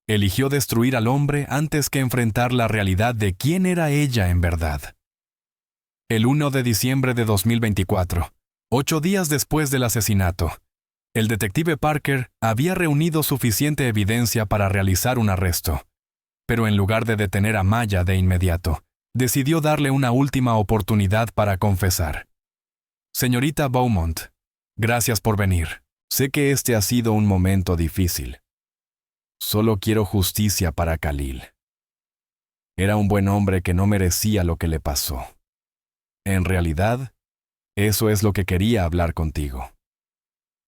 eligió destruir al hombre antes que enfrentar la realidad de quién era ella en verdad. El 1 de diciembre de 2024, 8 días después del asesinato, el detective Parker había reunido suficiente evidencia para realizar un arresto, pero en lugar de detener a Maya de inmediato, decidió darle una última oportunidad para confesar. Señorita Beaumont, gracias por venir. Sé que este ha sido un momento difícil. Solo quiero justicia para Khalil. Era un buen hombre que no merecía lo que le pasó. En realidad, Eso es lo que quería hablar contigo.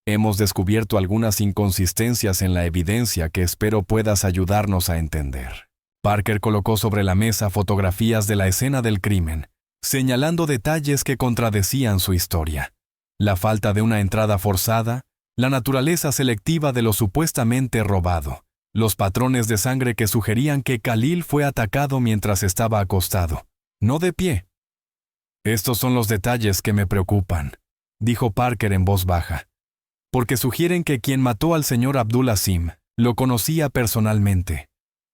Hemos descubierto algunas inconsistencias en la evidencia que espero puedas ayudarnos a entender. Parker colocó sobre la mesa fotografías de la escena del crimen, señalando detalles que contradecían su historia. La falta de una entrada forzada, la naturaleza selectiva de lo supuestamente robado, los patrones de sangre que sugerían que Khalil fue atacado mientras estaba acostado, no de pie. Estos son los detalles que me preocupan, dijo Parker en voz baja, porque sugieren que quien mató al señor Abdul Asim lo conocía personalmente.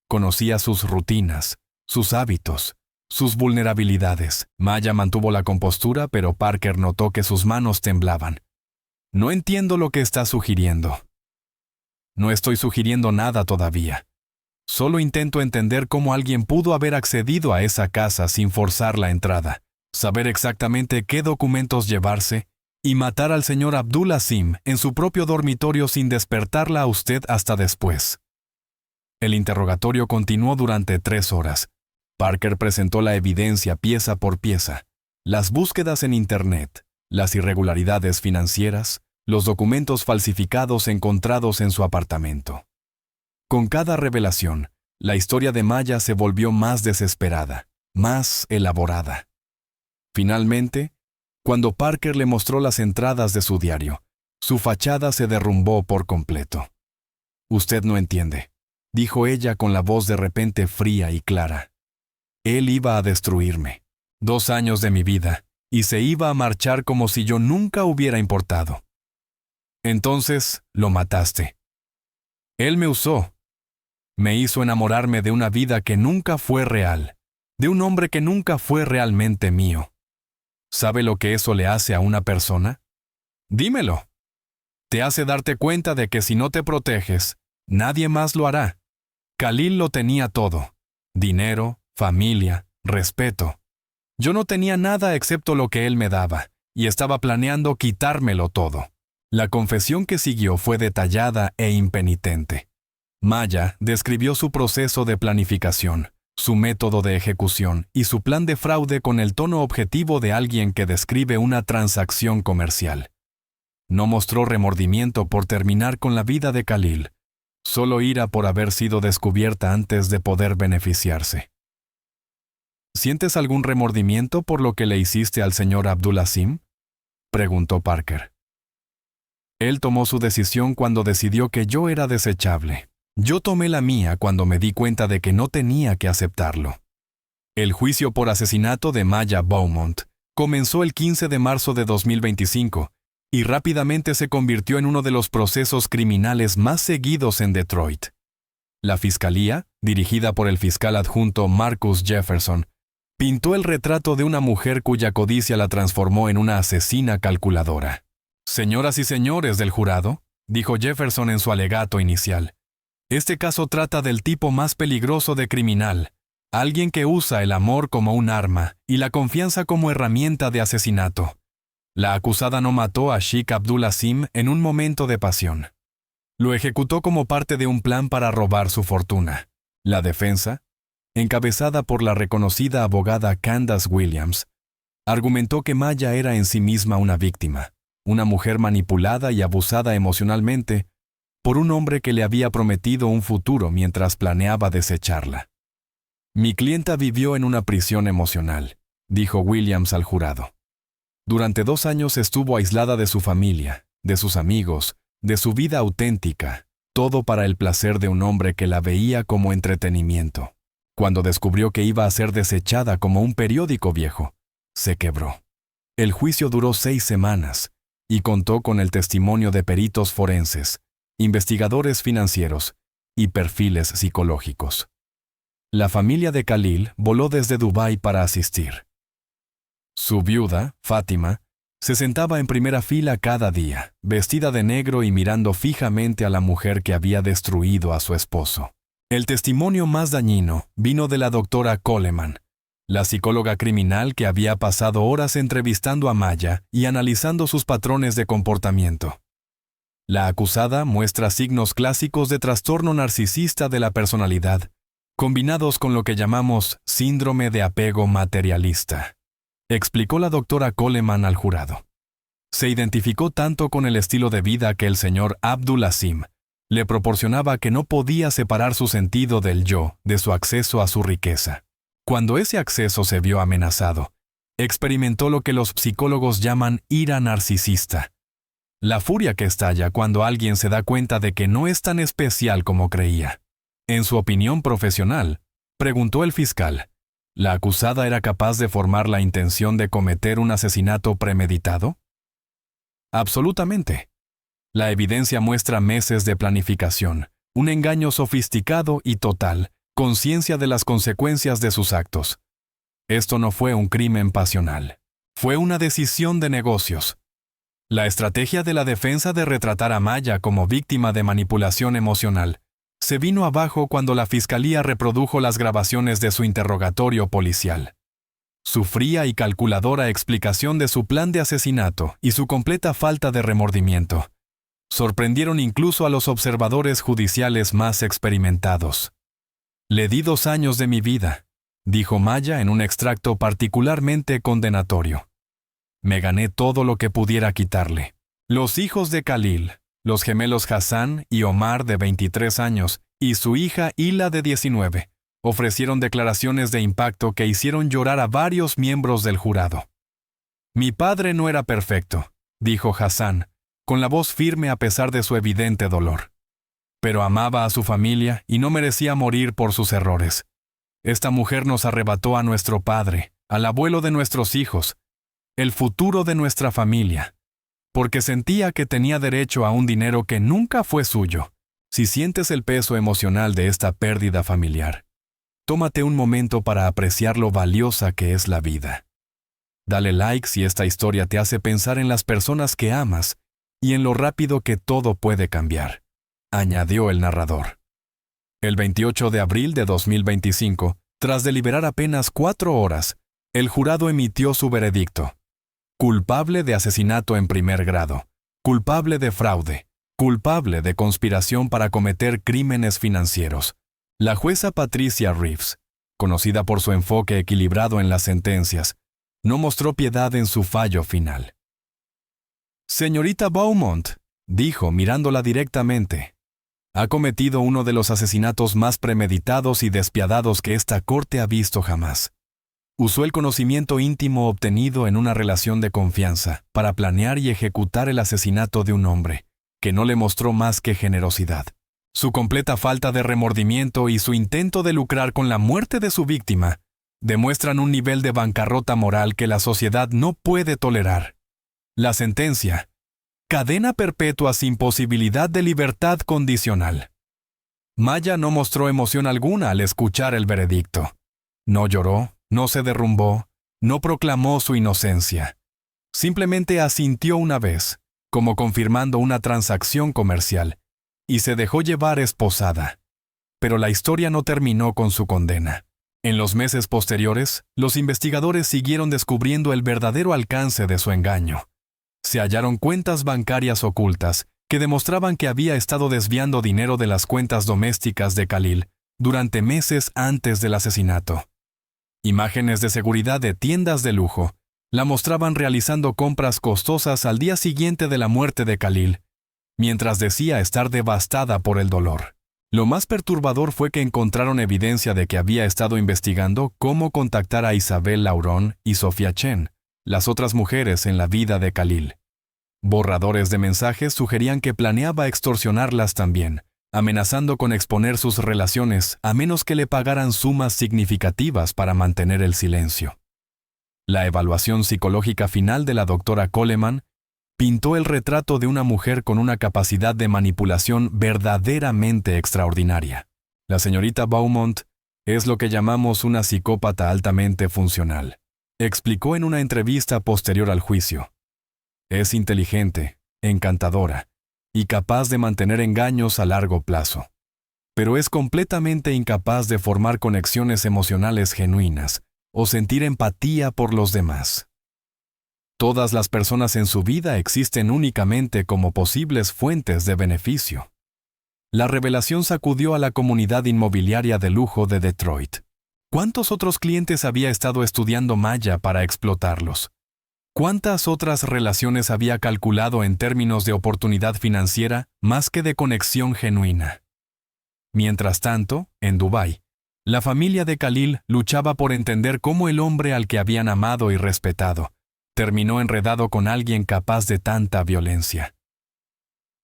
Conocía sus rutinas, sus hábitos, sus vulnerabilidades. Maya mantuvo la compostura, pero Parker notó que sus manos temblaban. No entiendo lo que está sugiriendo. No estoy sugiriendo nada todavía. Solo intento entender cómo alguien pudo haber accedido a esa casa sin forzar la entrada, saber exactamente qué documentos llevarse y matar al señor Abdul Asim en su propio dormitorio sin despertarla a usted hasta después. El interrogatorio continuó durante 3 horas. Parker presentó la evidencia pieza por pieza, las búsquedas en Internet, las irregularidades financieras, los documentos falsificados encontrados en su apartamento. Con cada revelación, la historia de Maya se volvió más desesperada, más elaborada. Finalmente, cuando Parker le mostró las entradas de su diario, su fachada se derrumbó por completo. «Usted no entiende», dijo ella con la voz de repente fría y clara. Él iba a destruirme. 2 años de mi vida, y se iba a marchar como si yo nunca hubiera importado. Entonces, lo mataste. Él me usó. Me hizo enamorarme de una vida que nunca fue real, de un hombre que nunca fue realmente mío. ¿Sabe lo que eso le hace a una persona? Dímelo. Te hace darte cuenta de que si no te proteges, nadie más lo hará. Khalil lo tenía todo: dinero, familia, respeto. Yo no tenía nada excepto lo que él me daba, y estaba planeando quitármelo todo. La confesión que siguió fue detallada e impenitente. Maya describió su proceso de planificación, su método de ejecución y su plan de fraude con el tono objetivo de alguien que describe una transacción comercial. No mostró remordimiento por terminar con la vida de Khalil, solo ira por haber sido descubierta antes de poder beneficiarse. ¿Sientes algún remordimiento por lo que le hiciste al señor Abdul Asim?, preguntó Parker. Él tomó su decisión cuando decidió que yo era desechable. Yo tomé la mía cuando me di cuenta de que no tenía que aceptarlo. El juicio por asesinato de Maya Beaumont comenzó el 15 de marzo de 2025 y rápidamente se convirtió en uno de los procesos criminales más seguidos en Detroit. La fiscalía, dirigida por el fiscal adjunto Marcus Jefferson, pintó el retrato de una mujer cuya codicia la transformó en una asesina calculadora. «Señoras y señores del jurado», dijo Jefferson en su alegato inicial, «este caso trata del tipo más peligroso de criminal, alguien que usa el amor como un arma y la confianza como herramienta de asesinato. La acusada no mató a Sheikh Abdul Asim en un momento de pasión. Lo ejecutó como parte de un plan para robar su fortuna. La defensa, encabezada por la reconocida abogada Candace Williams, argumentó que Maya era en sí misma una víctima, una mujer manipulada y abusada emocionalmente por un hombre que le había prometido un futuro mientras planeaba desecharla. «Mi clienta vivió en una prisión emocional», dijo Williams al jurado. «Durante 2 años estuvo aislada de su familia, de sus amigos, de su vida auténtica, todo para el placer de un hombre que la veía como entretenimiento. Cuando descubrió que iba a ser desechada como un periódico viejo, se quebró. El juicio duró 6 semanas y contó con el testimonio de peritos forenses, investigadores financieros y perfiles psicológicos. La familia de Khalil voló desde Dubái para asistir. Su viuda, Fátima, se sentaba en primera fila cada día, vestida de negro y mirando fijamente a la mujer que había destruido a su esposo. El testimonio más dañino vino de la doctora Coleman, la psicóloga criminal que había pasado horas entrevistando a Maya y analizando sus patrones de comportamiento. La acusada muestra signos clásicos de trastorno narcisista de la personalidad, combinados con lo que llamamos síndrome de apego materialista, explicó la doctora Coleman al jurado. Se identificó tanto con el estilo de vida que el señor Abdul Asim le proporcionaba que no podía separar su sentido del yo de su acceso a su riqueza. Cuando ese acceso se vio amenazado, experimentó lo que los psicólogos llaman ira narcisista. La furia que estalla cuando alguien se da cuenta de que no es tan especial como creía. En su opinión profesional, preguntó el fiscal, ¿la acusada era capaz de formar la intención de cometer un asesinato premeditado? Absolutamente. La evidencia muestra meses de planificación, un engaño sofisticado y total, conciencia de las consecuencias de sus actos. Esto no fue un crimen pasional. Fue una decisión de negocios. La estrategia de la defensa de retratar a Maya como víctima de manipulación emocional se vino abajo cuando la fiscalía reprodujo las grabaciones de su interrogatorio policial. Su fría y calculadora explicación de su plan de asesinato y su completa falta de remordimiento sorprendieron incluso a los observadores judiciales más experimentados. «Le di 2 años de mi vida», dijo Maya en un extracto particularmente condenatorio. «Me gané todo lo que pudiera quitarle». Los hijos de Khalil, los gemelos Hassan y Omar de 23 años y su hija Hila de 19, ofrecieron declaraciones de impacto que hicieron llorar a varios miembros del jurado. «Mi padre no era perfecto», dijo Hassan, con la voz firme a pesar de su evidente dolor. «Pero amaba a su familia y no merecía morir por sus errores. Esta mujer nos arrebató a nuestro padre, al abuelo de nuestros hijos, el futuro de nuestra familia, porque sentía que tenía derecho a un dinero que nunca fue suyo». Si sientes el peso emocional de esta pérdida familiar, tómate un momento para apreciar lo valiosa que es la vida. Dale like si esta historia te hace pensar en las personas que amas y en lo rápido que todo puede cambiar, añadió el narrador. El 28 de abril de 2025, tras deliberar apenas 4 horas, el jurado emitió su veredicto. Culpable de asesinato en primer grado, culpable de fraude, culpable de conspiración para cometer crímenes financieros. La jueza Patricia Reeves, conocida por su enfoque equilibrado en las sentencias, no mostró piedad en su fallo final. «Señorita Beaumont», dijo mirándola directamente, «ha cometido uno de los asesinatos más premeditados y despiadados que esta corte ha visto jamás. Usó el conocimiento íntimo obtenido en una relación de confianza para planear y ejecutar el asesinato de un hombre que no le mostró más que generosidad. Su completa falta de remordimiento y su intento de lucrar con la muerte de su víctima demuestran un nivel de bancarrota moral que la sociedad no puede tolerar. La sentencia: cadena perpetua sin posibilidad de libertad condicional». Maya no mostró emoción alguna al escuchar el veredicto. No lloró, no se derrumbó, no proclamó su inocencia. Simplemente asintió una vez, como confirmando una transacción comercial, y se dejó llevar esposada. Pero la historia no terminó con su condena. En los meses posteriores, los investigadores siguieron descubriendo el verdadero alcance de su engaño. Se hallaron cuentas bancarias ocultas que demostraban que había estado desviando dinero de las cuentas domésticas de Khalil durante meses antes del asesinato. Imágenes de seguridad de tiendas de lujo la mostraban realizando compras costosas al día siguiente de la muerte de Khalil, mientras decía estar devastada por el dolor. Lo más perturbador fue que encontraron evidencia de que había estado investigando cómo contactar a Isabel Laurón y Sofía Chen, las otras mujeres en la vida de Khalil. Borradores de mensajes sugerían que planeaba extorsionarlas también, amenazando con exponer sus relaciones a menos que le pagaran sumas significativas para mantener el silencio. La evaluación psicológica final de la doctora Coleman pintó el retrato de una mujer con una capacidad de manipulación verdaderamente extraordinaria. La señorita Beaumont es lo que llamamos una psicópata altamente funcional, explicó en una entrevista posterior al juicio. Es inteligente, encantadora y capaz de mantener engaños a largo plazo. Pero es completamente incapaz de formar conexiones emocionales genuinas o sentir empatía por los demás. Todas las personas en su vida existen únicamente como posibles fuentes de beneficio. La revelación sacudió a la comunidad inmobiliaria de lujo de Detroit. ¿Cuántos otros clientes había estado estudiando Maya para explotarlos? ¿Cuántas otras relaciones había calculado en términos de oportunidad financiera más que de conexión genuina? Mientras tanto, en Dubái, la familia de Khalil luchaba por entender cómo el hombre al que habían amado y respetado terminó enredado con alguien capaz de tanta violencia.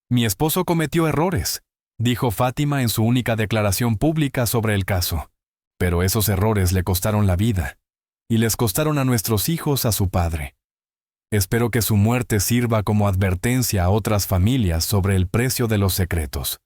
Mi esposo cometió errores, dijo Fátima en su única declaración pública sobre el caso. Pero esos errores le costaron la vida, y les costaron a nuestros hijos a su padre. Espero que su muerte sirva como advertencia a otras familias sobre el precio de los secretos.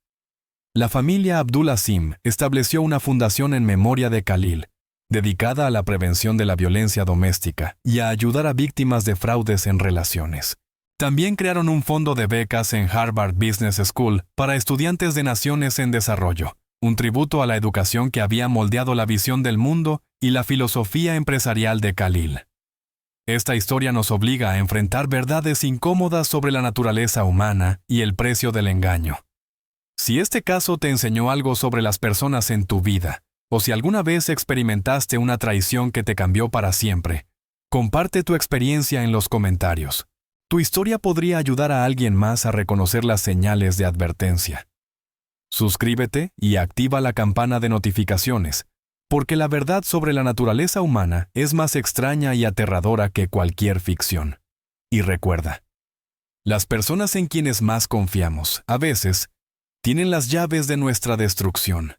La familia Abdul Asim estableció una fundación en memoria de Khalil, dedicada a la prevención de la violencia doméstica y a ayudar a víctimas de fraudes en relaciones. También crearon un fondo de becas en Harvard Business School para estudiantes de naciones en desarrollo, un tributo a la educación que había moldeado la visión del mundo y la filosofía empresarial de Khalil. Esta historia nos obliga a enfrentar verdades incómodas sobre la naturaleza humana y el precio del engaño. Si este caso te enseñó algo sobre las personas en tu vida, o si alguna vez experimentaste una traición que te cambió para siempre, comparte tu experiencia en los comentarios. Tu historia podría ayudar a alguien más a reconocer las señales de advertencia. Suscríbete y activa la campana de notificaciones, porque la verdad sobre la naturaleza humana es más extraña y aterradora que cualquier ficción. Y recuerda, las personas en quienes más confiamos, a veces, tienen las llaves de nuestra destrucción.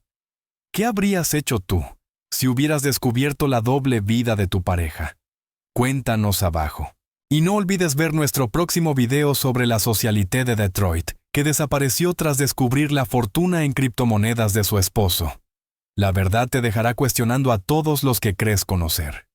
¿Qué habrías hecho tú si hubieras descubierto la doble vida de tu pareja? Cuéntanos abajo. Y no olvides ver nuestro próximo video sobre la Socialité de Detroit, que desapareció tras descubrir la fortuna en criptomonedas de su esposo. La verdad te dejará cuestionando a todos los que crees conocer.